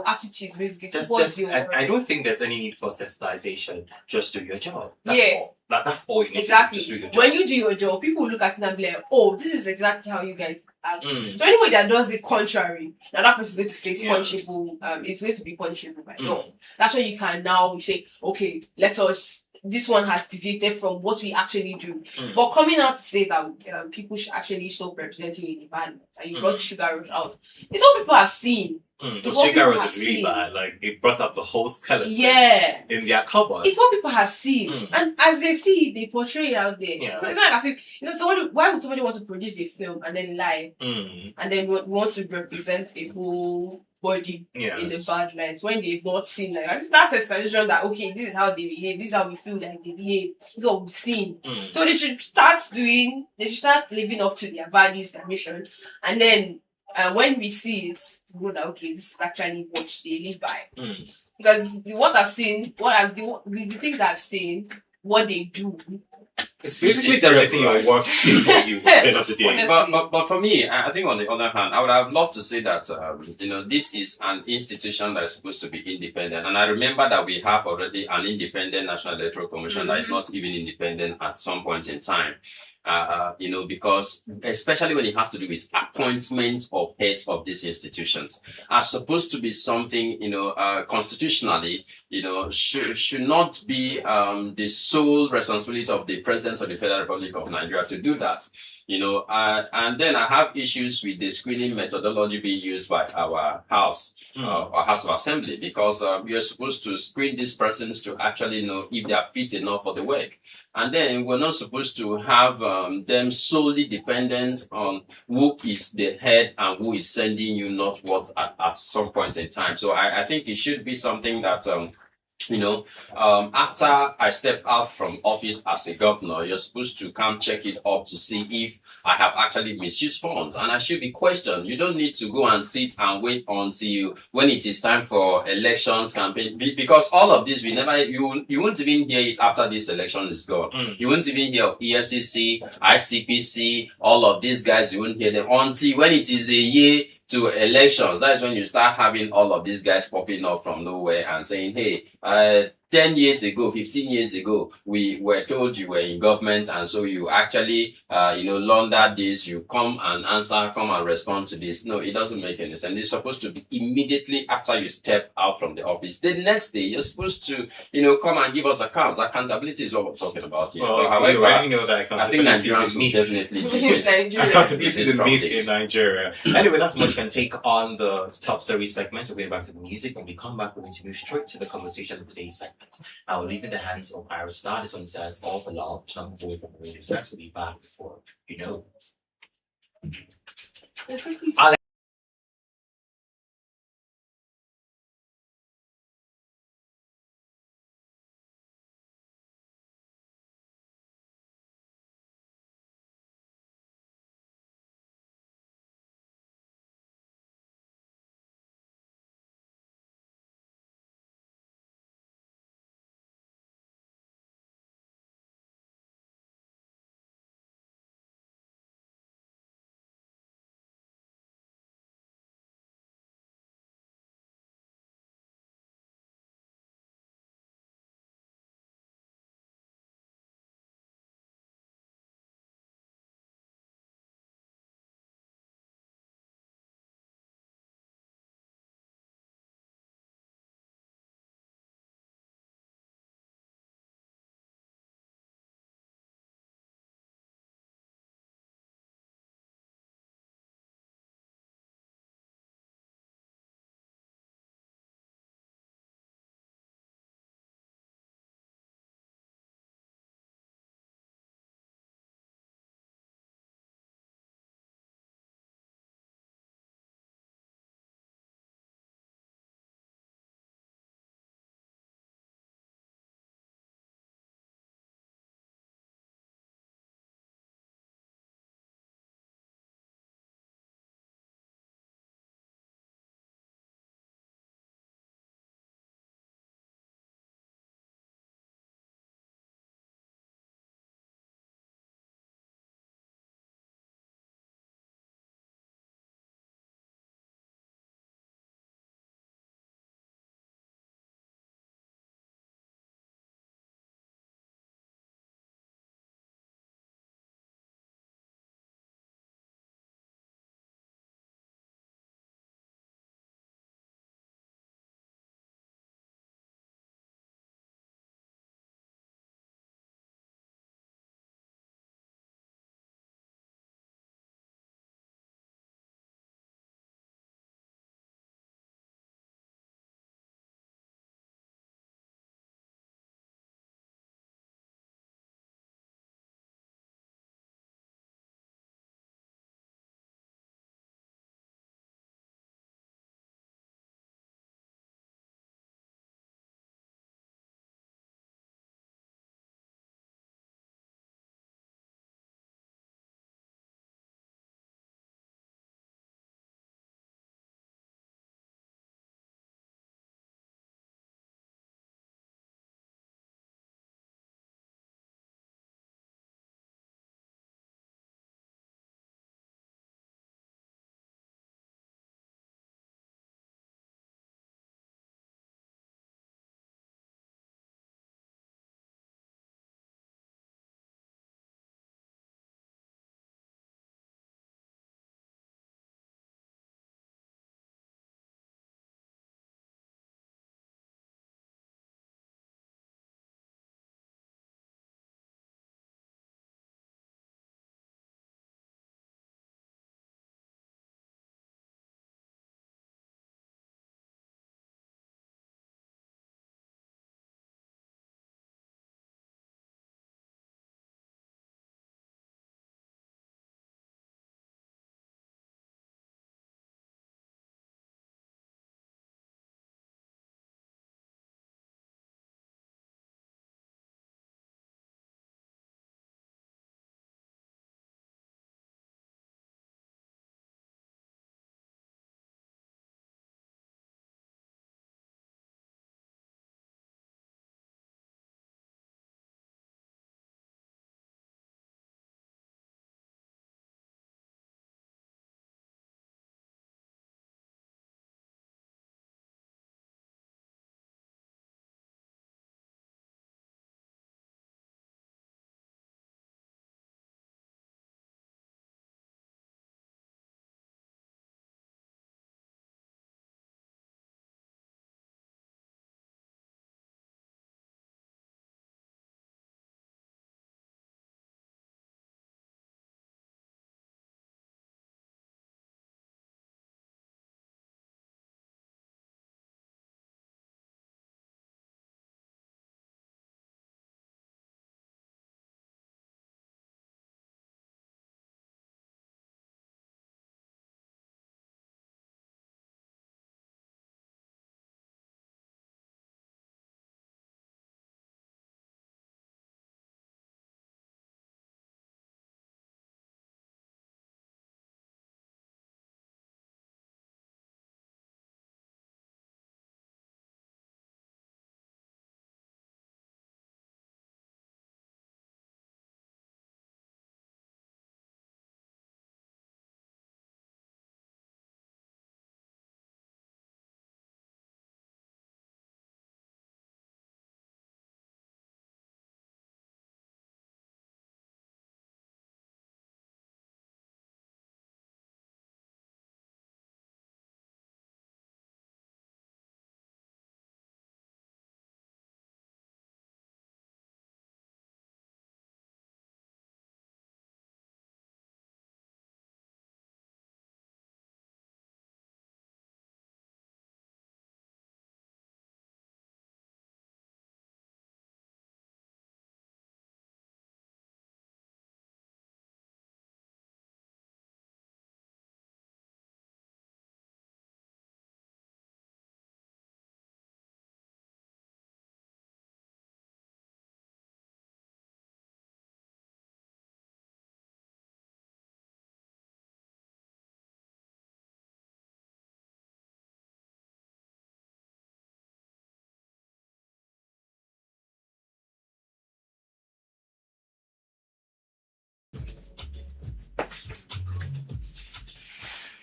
attitudes, basically. I don't think there's any need for sensitization. Just do your job. That's all. That's all you need exactly. to do. Just do your job. When you do your job, people will look at it and be like, oh, this is exactly how you guys act. So anybody that does the contrary, now that person is going to face punishable, it's going to be punishable by law. That's when you can now say, okay, this one has deviated from what we actually do. But coming out to say that people should actually stop representing in environment, and you brought Sugar Rush out, it's what people have seen. Sugar Rush was really bad. Like, it brought up the whole skeleton in their cupboard. It's what people have seen. And as they see, they portray it out there. So it's not as if, why would somebody want to produce a film and then lie? And then want to represent a whole body in the bad lights when they've not seen that's a suggestion that, okay, this is how they behave, this is how we feel like they behave, this is what we've seen. So they should start living up to their values, their mission, and then when we see it, we know that, okay, this is actually what they live by. Because the things I've seen, what they do, it's basically directing your work skill for you at the end of the day. But for me, I think on the other hand, I would have loved to say that, this is an institution that is supposed to be independent. And I remember that we have already an independent National Electoral Commission that is not even independent at some point in time. Because especially when it has to do with appointments of heads of these institutions are supposed to be something, constitutionally, should not be the sole responsibility of the President of the Federal Republic of Nigeria to do that. And then I have issues with the screening methodology being used by our House, our House of Assembly, because we are supposed to screen these persons to actually know if they are fit enough for the work. And then we're not supposed to have them solely dependent on who is the head and who is sending you not what at some point in time. So I think it should be something that after I step out from office as a governor, you're supposed to come check it up to see if I have actually misused funds, and I should be questioned. You don't need to go and sit and wait until when it is time for elections campaign, because all of this you won't even hear it after this election is gone. You won't even hear of EFCC, ICPC, all of these guys. You won't hear them until when it is a year to elections. That is when you start having all of these guys popping up from nowhere and saying, hey, 10 years ago, 15 years ago, we were told you were in government, and so you actually, launder this, you come and answer, come and respond to this. No, it doesn't make any sense. It's supposed to be immediately after you step out from the office. The next day, you're supposed to, come and give us accounts. Accountability is what we're talking about here. Well, However, you already know that I think accountability Nigerians is a will myth. definitely Accountability is a myth in this. Nigeria. Anyway, that's much can take on the top story segment. We're going back to the music. When we come back, we're going to move straight to the conversation of today's segment. I will leave in the hands of Iris Star. This one says, all for love, number 4 from the radio sex will be back before you know.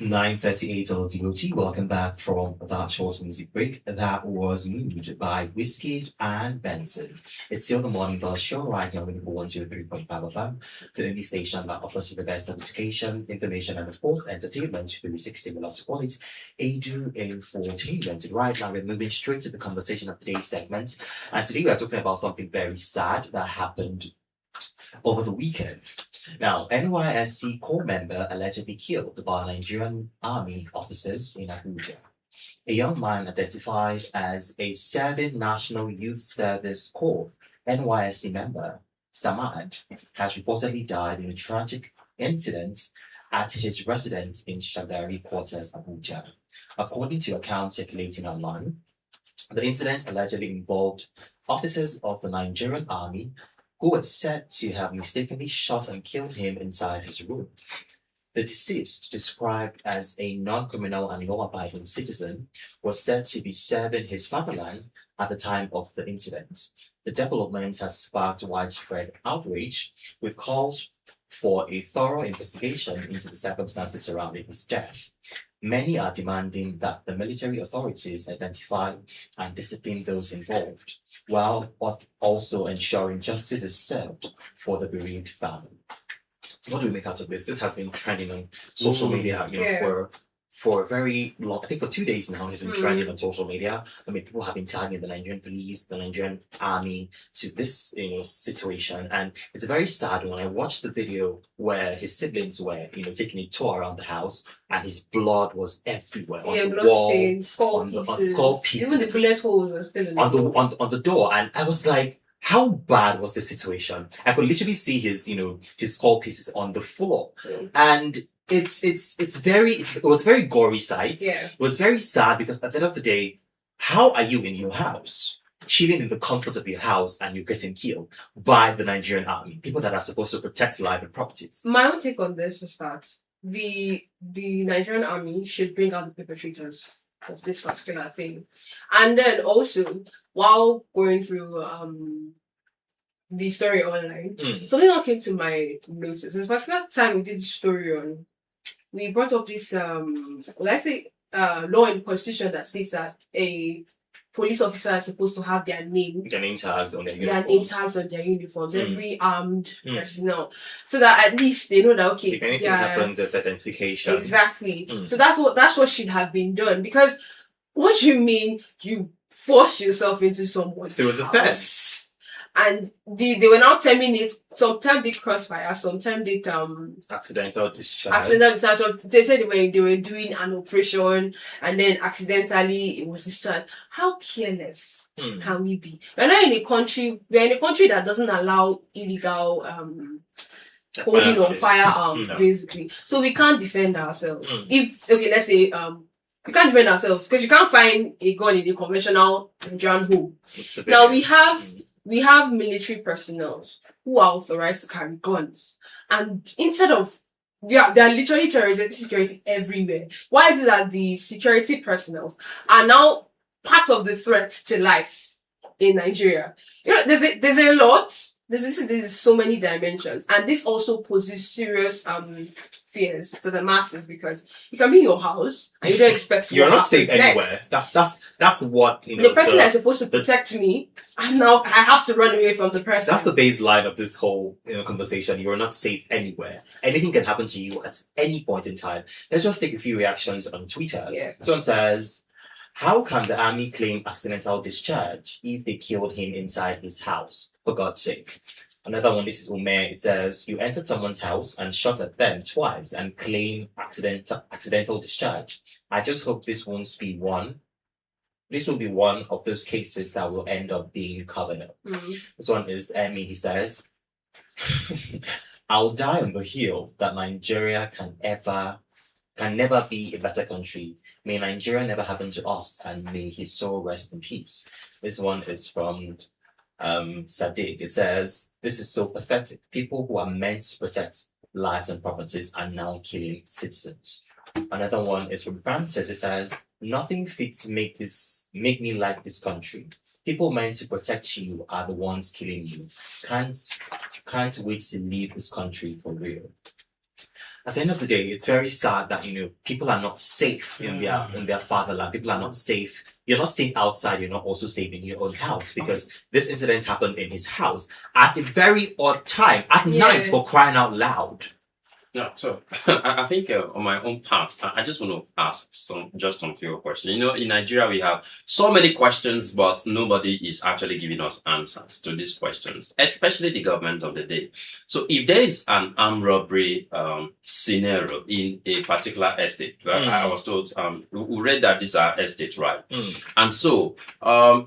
9:38 on DOT. Welcome back from that short music break. That was Mood by Whiskey and Benson. It's still the morning buzz show right here on 103.5 FM, the only station that offers you the best of education, information, and of course, entertainment. 360 we love to call it. Edu Infotainment. Right now, we're moving straight to the conversation of today's segment. And today we are talking about something very sad that happened over the weekend. Now, NYSC corps member allegedly killed by Nigerian army officers in Abuja. A young man identified as a serving National Youth Service Corps NYSC member, Samad, has reportedly died in a tragic incident at his residence in Shagari Quarters, Abuja. According to accounts circulating online, the incident allegedly involved officers of the Nigerian army who was said to have mistakenly shot and killed him inside his room. The deceased, described as a non-criminal and law-abiding citizen, was said to be serving his fatherland at the time of the incident. The development has sparked widespread outrage, with calls for a thorough investigation into the circumstances surrounding his death. Many are demanding that the military authorities identify and discipline those involved, while also ensuring justice is served for the bereaved family. What do we make out of this? This has been trending on social media, for a very long, I think for 2 days now, it's been trending on social media. I mean, people have been tagging the Nigerian police, the Nigerian army to this, situation. And it's a very sad one. I watched the video where his siblings were, taking a tour around the house and his blood was everywhere. On the wall, stains, skull pieces. Even the bullet holes are still in on the door. And I was like, how bad was the situation? I could literally see his skull pieces on the floor. And it was a very gory sight. Yeah. It was very sad because at the end of the day, how are you in your house, chilling in the comfort of your house, and you're getting killed by the Nigerian army, people that are supposed to protect life and properties? My own take on this is that the Nigerian army should bring out the perpetrators of this particular thing. And then also, while going through the story online, something that came to my notice. This particular time we did the story on, we brought up this law in the constitution that states that a police officer is supposed to have their name tags on their uniforms. Their name tags on their uniforms, every armed personnel, so that at least they know that if anything happens, there's identification. Exactly. So that's what should have been done. Because what do you mean you force yourself into someone's through the fence? And they were now terminate. Sometimes they crossfire. Sometimes they accidental discharge. They said they were doing an operation and then accidentally it was discharged. How careless can we be? We're in a country that doesn't allow illegal holding of firearms, basically. So we can't defend ourselves. Let's say we can't defend ourselves because you can't find a gun in a conventional Nigerian home. Now we have military personnel who are authorized to carry guns. And instead of, they are literally terrorizing security everywhere. Why is it that the security personnel are now part of the threat to life in Nigeria? There's a lot. There's so many dimensions. And this also poses serious fears to the masses, because you can be in your house and you don't expect you're not safe anywhere. That's what the person that's supposed to protect me, and now I have to run away from the person. That's the baseline of this whole conversation. You're not safe anywhere. Anything can happen to you at any point in time. Let's just take a few reactions on Twitter. Someone says, how can the army claim accidental discharge if they killed him inside his house? For God's sake. Another one, this is Ume. It says, you entered someone's house and shot at them twice and claim accidental discharge. I just hope this won't be one. This will be one of those cases that will end up being covered up. This one is Emmy. He says, I'll die on the hill that Nigeria can never be a better country. May Nigeria never happen to us, and may his soul rest in peace. This one is from Sadiq. It says, this is so pathetic. People who are meant to protect lives and properties are now killing citizens. Another one is from Francis. It says, nothing fits make me like this country. People meant to protect you are the ones killing you. Can't wait to leave this country for real. at the end of the day, it's very sad that, people are not safe in their fatherland. People are not safe. You're not safe outside. You're not also safe in your own house, because this incident happened in his house at a very odd time at night, for crying out loud. Yeah, so I think on my own part, I just want to ask some few questions. In Nigeria, we have so many questions, but nobody is actually giving us answers to these questions, especially the government of the day. So if there is an armed robbery scenario in a particular estate, I was told, we read that these are estates, right? And so,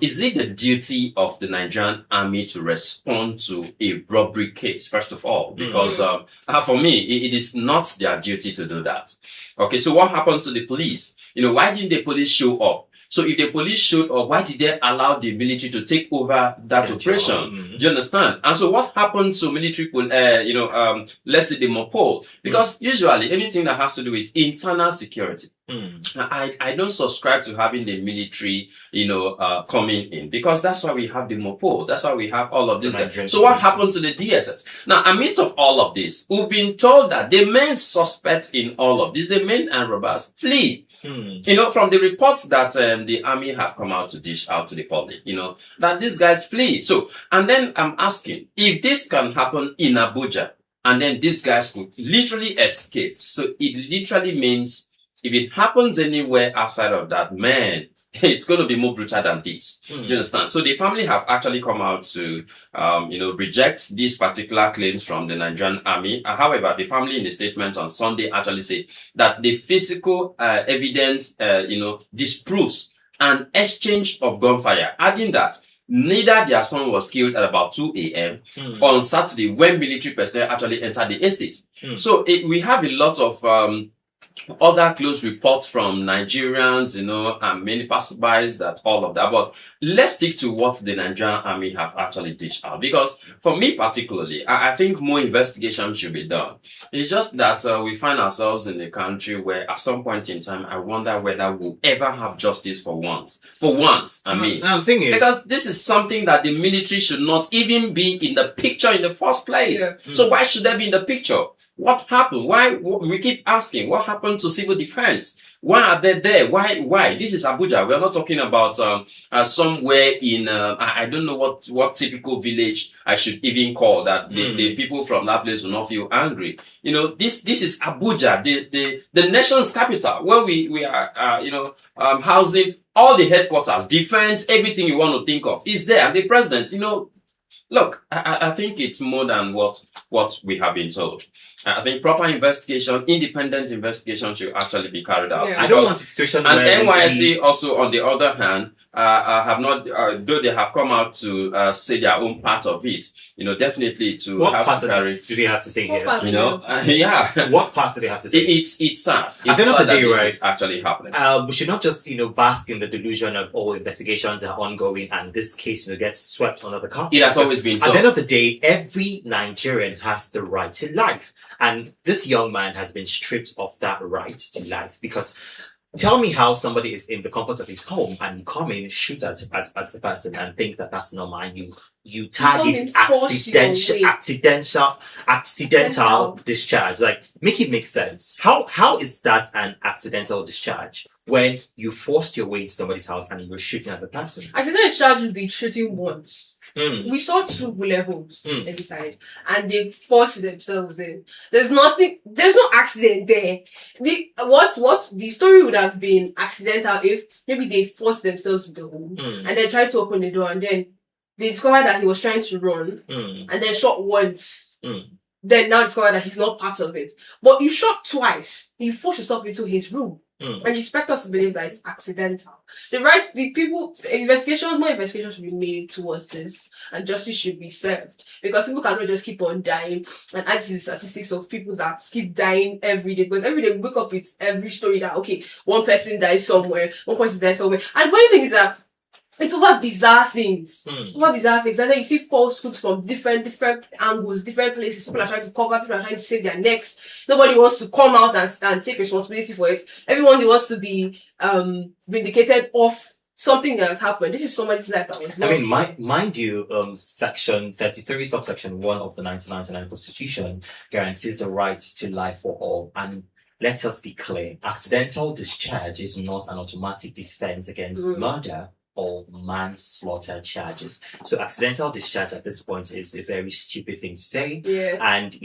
is it the duty of the Nigerian army to respond to a robbery case, first of all? Because for me, it is not their duty to do that. Okay, so what happened to the police? Why didn't the police show up? So if the police showed up, why did they allow the military to take over that operation? Do you understand? And so what happened to military, let's say the MOPOL? Because usually anything that has to do with internal security, I don't subscribe to having the military, coming in, because that's why we have the MOPOL. That's why we have all of this. So what happened to the DSS? Now, amidst of all of this, we've been told that the main suspects in all of this, the main armed robbers, flee. From the reports that the army have come out to dish out to the public, that these guys flee. So, and then I'm asking, if this can happen in Abuja, and then these guys could literally escape. So it literally means if it happens anywhere outside of that, man, it's going to be more brutal than this. Do you understand? So the family have actually come out to, reject these particular claims from the Nigerian army. However, the family in the statement on Sunday actually say that the physical evidence, disproves an exchange of gunfire, adding that neither their son was killed at about 2 a.m. on Saturday when military personnel actually entered the estate. So we have a lot of other close reports from Nigerians, and many passerbys, that all of that. But let's stick to what the Nigerian army have actually dished out. Because for me particularly, I think more investigation should be done. It's just that we find ourselves in a country where at some point in time, I wonder whether we'll ever have justice for once. For once, I mean. The thing is, because this is something that the military should not even be in the picture in the first place. So why should they be in the picture? What happened? Why? We keep asking, what happened to civil defense? Why are they there? Why? This is Abuja. We're not talking about somewhere in I don't know what typical village I should even call that. The people from that place will not feel angry. This is Abuja, the nation's capital, where we are housing all the headquarters, defense, everything you want to think of is there. And the president, look, I think it's more than what we have been told. I think proper investigation, independent investigation should actually be carried out. I don't want a situation and where NYSC also, on the other hand, have not, though they have come out to say their own part of it, definitely to what have part to carry. do they have to say here? Yeah. What part do they have to say? It's sad. At the end of the day, this right, is actually happening. We should not just, bask in the delusion of all investigations are ongoing and this case gets swept under the carpet. It has always been so. At the end of the day, every Nigerian has the right to life. And this young man has been stripped of that right to life, because tell me how somebody is in the comfort of his home and you come in, shoot at the person and think that that's normal, and you tag it accidental discharge. Like, make it make sense. How is that an accidental discharge when you forced your way into somebody's house and you were shooting at the person? Accidental discharge would be shooting once. We saw 2 bullet holes inside, and they forced themselves in. There's no accident there. The story would have been accidental if maybe they forced themselves to the hole and they tried to open the door, and then they discovered that he was trying to run and then shot once. Then now discovered that he's not part of it. But you shot twice. You forced yourself into his room. And you expect us to believe that it's accidental. More investigations should be made towards this, and justice should be served, because people cannot just keep on dying and add to the statistics of people that keep dying every day. Because every day we wake up with every story that, okay, one person dies somewhere, one person dies somewhere. And the funny thing is that it's over bizarre things. And then you see falsehoods from different angles, different places. People are trying to cover, people are trying to save their necks. Nobody wants to come out and take responsibility for it. Everyone wants to be vindicated off something that has happened. This is somebody's life that was lost. I mean, mind you, Section 33, subsection 1 of the 1999 Constitution guarantees the right to life for all. And let us be clear, accidental discharge is not an automatic defense against murder or manslaughter charges. So accidental discharge at this point is a very stupid thing to say. Yeah. And,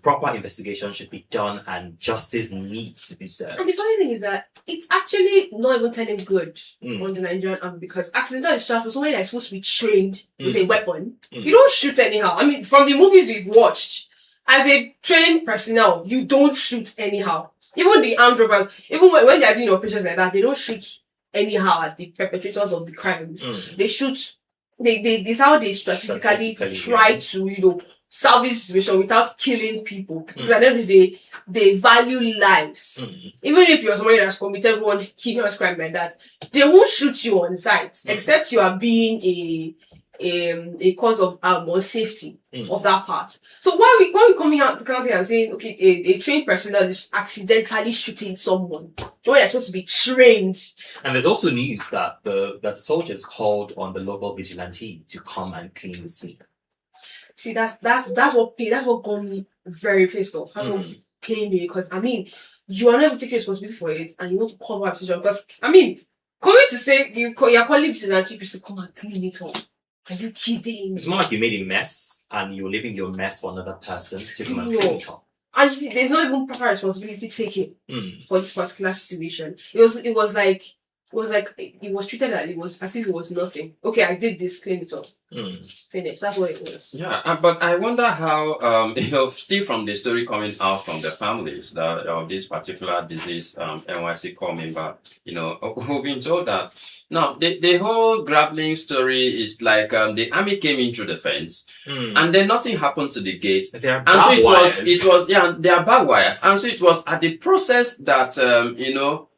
proper investigation should be done and justice needs to be served. And the funny thing is that it's actually not even turning good on the Nigerian army, because accidental discharge for somebody that's supposed to be trained with a weapon, you don't shoot anyhow. I mean, from the movies we've watched, as a trained personnel, you don't shoot anyhow. Even the armed robbers, even when they're doing operations like that, they don't shoot anyhow at the perpetrators of the crimes. They shoot. This is how they strategically try to, salvage the situation without killing people. Because at the end of the day, they value lives. Even if you're somebody that's committed one heinous crime like that, they won't shoot you on sight, except you are being a cause of safety of that part. So why we coming out the county and saying, okay, a trained personnel is accidentally shooting someone when they're supposed to be trained? And there's also news that the soldiers called on the local vigilante to come and clean the scene. See, that's what got me very pissed off. That's what pained me, because I mean, you are never taking responsibility for it, and you want to cover up the situation. Because I mean, coming to say you're calling vigilante to come and clean it up. Are you kidding? It's more like you made a mess and you're leaving your mess for another person to come and clean it up. And there's not even proper responsibility taken for this particular situation. It was treated as if it was nothing. Okay, I did this, clean it up. Finish. That's what it was. Yeah, but I wonder how, still from the story coming out from the families that of this particular disease, NYC core member, who've been told that. Now, the whole grappling story is like the army came in through the fence, and then nothing happened to the gate. They are barbed wires. They are barbed wires, and so it was at the process that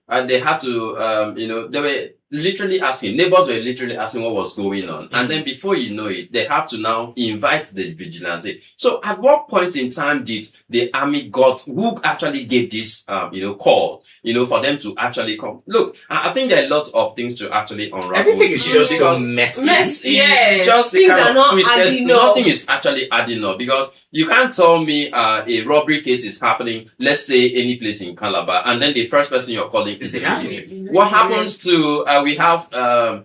and they had to, they were literally asking, neighbors were literally asking what was going on. And then before you know it, they have to now invite the vigilante. So at what point in time did the army who actually gave this, call, for them to actually come? Look, I think there are lots of things to actually unravel. Everything is just so messy. It's just things are not adding up. Nothing is actually adding up, because you can't tell me a robbery case is happening, let's say any place in Calabar, and then the first person you're calling is the military. What happens to we have the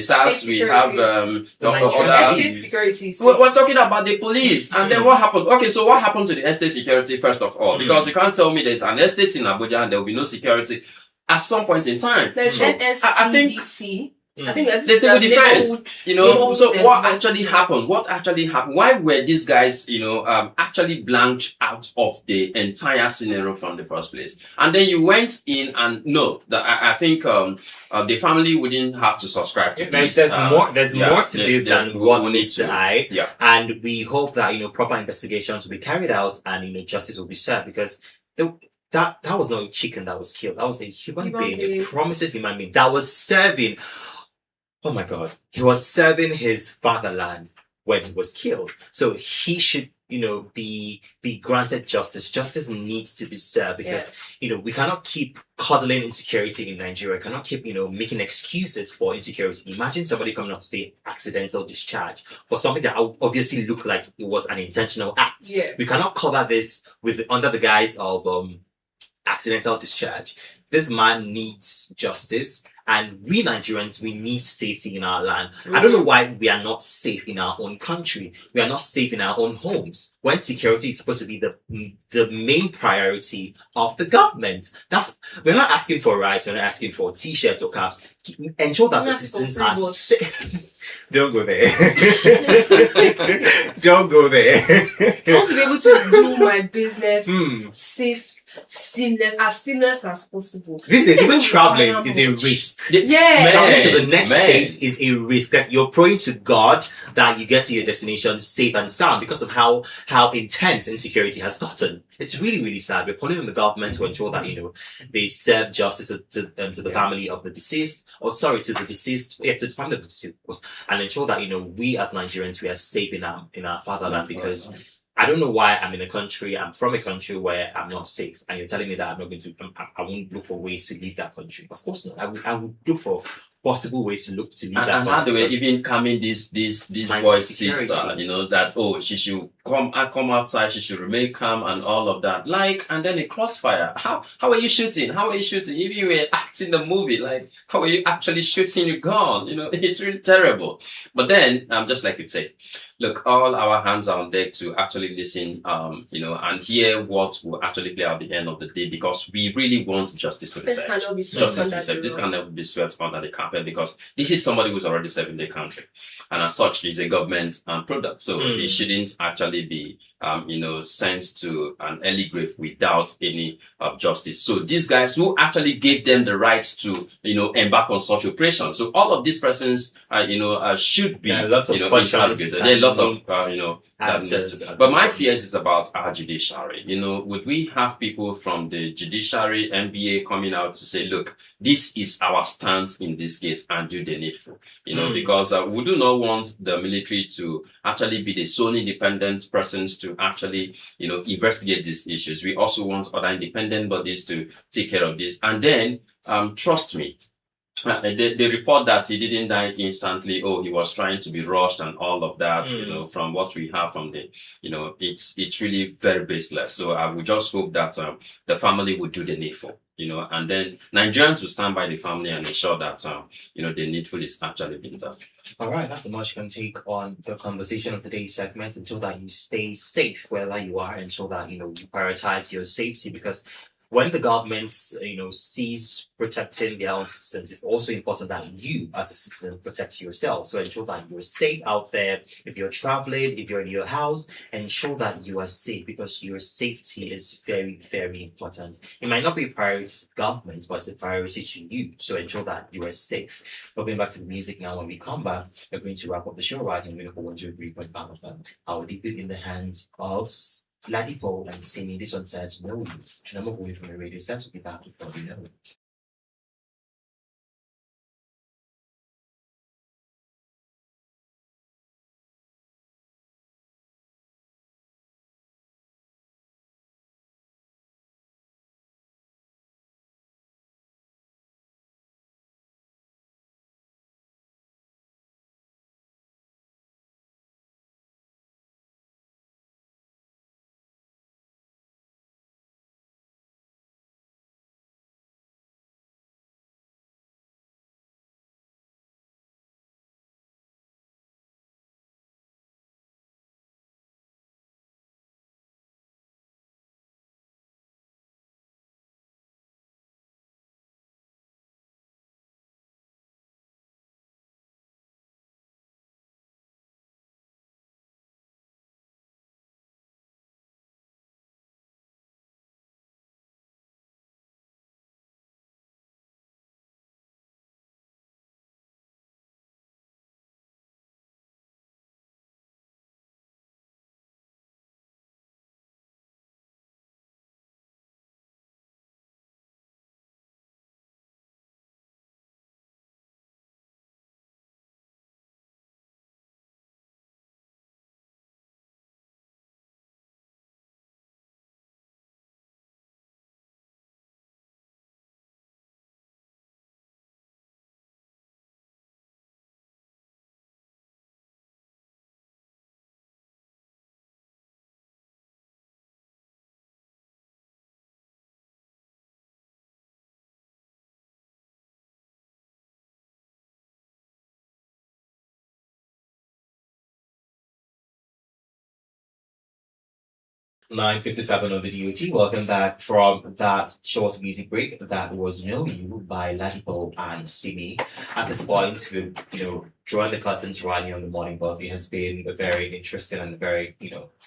SARS, we have the estate securities. We're talking about the police, and then what happened? Okay, so what happened to the estate security first of all? Because you can't tell me there's an estate in Abuja and there will be no security at some point in time. There's NSCDC. I think that's the civil defense, so what actually happened? Why were these guys, actually blanked out of the entire scenario from the first place? And then you went in and I think, the family wouldn't have to subscribe to this. There's more to this than what meets the eye. Yeah. And we hope that, proper investigations will be carried out and, justice will be served, because that was not a chicken that was killed. That was a human being, a promising human being that was serving. Oh my God. He was serving his fatherland when he was killed. So he should, be granted justice. Justice needs to be served, because, we cannot keep coddling insecurity in Nigeria. We cannot keep, making excuses for insecurity. Imagine somebody coming out to say accidental discharge for something that obviously looked like it was an intentional act. Yeah. We cannot cover this under the guise of accidental discharge. This man needs justice. And we Nigerians, we need safety in our land. I don't know why we are not safe in our own country. We are not safe in our own homes, when security is supposed to be the main priority of the government. We're not asking for rice. We're not asking for t-shirts or caps. Ensure that the citizens are safe. Don't go there. Don't go there. I want to be able to do my business safe, seamless as possible. These days, even traveling is a risk. Traveling to the next state is a risk. That you're praying to God that you get to your destination safe and sound, because of how intense insecurity has gotten. It's really, really sad. We're calling on the government to ensure that, they serve justice to the family of the deceased, to the family of the deceased, of course, and ensure that, we as Nigerians, we are safe in our fatherland, because I don't know why I'm in a country, I'm from a country where I'm not safe, and you're telling me that I'm not going to, I won't look for ways to leave that country. Of course not. I would look for possible ways to look to leave that And country. how they were even calming this my boy's security. sister, that she should come outside, she should remain calm and all of that. Like, and then a crossfire. How are you shooting? How are you shooting? If you were acting the movie, like how are you actually shooting your gun? It's really terrible. But then, just like you say, look, all our hands are on deck to actually listen, and hear what will actually play out at the end of the day, because we really want justice to be served. This cannot be swept under the carpet, because this is somebody who's already serving the country, and as such, is a government product. So it shouldn't actually be, sent to an early grave without any justice. So these guys who actually gave them the rights to, embark on such operations. So all of these persons, should be, lots of questions. There are lots of, answers. But my fears is about our judiciary. Would we have people from the judiciary, NBA coming out to say, look, this is our stance in this case, and do the needful, because we do not want the military to actually be the sole independent persons to actually, investigate these issues. We also want other independent bodies to take care of this. And then, trust me, the report that he didn't die instantly, he was trying to be rushed and all of that, from what we have from the, it's really very baseless. So I would just hope that the family would do the needful, and then Nigerians will stand by the family and ensure that, the needful is actually being done. All right, that's the much you can take on the conversation of today's segment, ensure that you stay safe wherever you are, ensure that, you prioritize your safety, because when the government, sees protecting their own citizens, it's also important that you, as a citizen, protect yourself. So ensure that you're safe out there. If you're traveling, if you're in your house, ensure that you are safe, because your safety is very, very important. It might not be a priority to the government, but it's a priority to you. So ensure that you are safe. But going back to the music now, when we come back, we're going to wrap up the show right here. We're going to 103.5 of them. I will leave it in the hands of Ladipo and Simi. This one says, "No, you should not move away from the radio set. We'll be back before we know it." 9:57 on the DOT. Welcome back from that short music break. That was "Know You" by Ladipo and Simi. At this point, we've drawing the curtains right here on the morning buzz. It has been a very interesting and very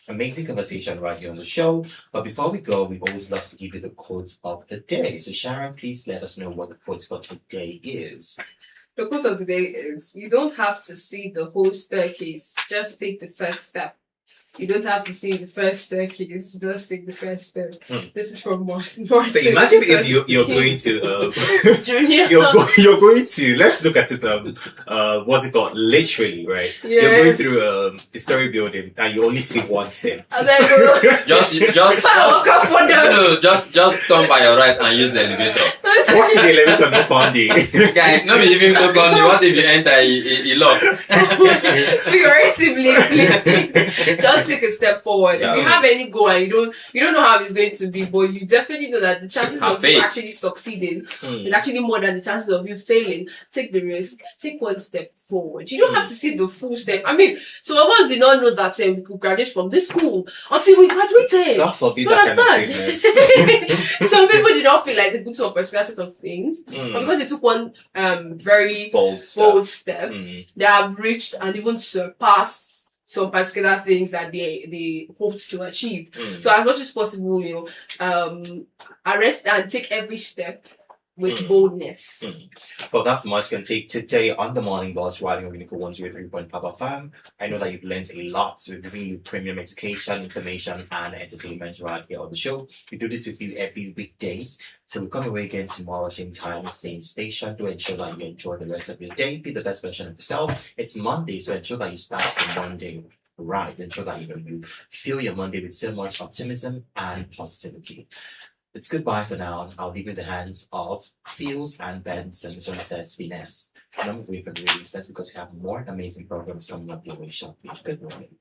amazing conversation right here on the show. But before we go, we always love to give you the quote of the day. So Sharon, please let us know what the quote for today is. The quote of the day is, "You don't have to see the whole staircase. Just take the first step." You don't have to see the first staircase, just take the first step. This is from more. So imagine if you're going to Junior. you're going to, let's look at it what's it called, literally, right? Yeah. You're going through a story building and you only see one step. And then go. just turn by your right and use the elevator. What's in the elevator? No funding. Guy, no be even look on you. What if you enter you lock? Figuratively, just take a step forward. Yeah. If you have any goal and you don't know how it's going to be, but you definitely know that the chances Have of you faith. actually succeeding is actually more than the chances of you failing. Take the risk. Take one step forward. You don't have to see the full step. I mean, some of us did not know that we could graduate from this school until we graduated. God forbid You that kind of understand? statement. Some people did not feel like they could do a particular set of things, but because they took one very Bold step, they have reached and even surpassed some particular things that they hoped to achieve. So as much as possible, arrest and take every step with boldness. Well, that's much can take today on the morning bus riding on Unico 103.5 FM. I know that you've learned a lot. We're giving you premium education, information, and entertainment right here on the show. We do this with you every weekdays. So we come away again tomorrow, same time, same station, to ensure that you enjoy the rest of your day. Be the best version of yourself. It's Monday, so ensure that you start your Monday right. Ensure that you fill your Monday with so much optimism and positivity. It's goodbye for now. I'll leave you in the hands of Feels and Bens, and this one says Finesse. Don't move away from the radio sets because we have more amazing programs coming up your way shortly. Good morning.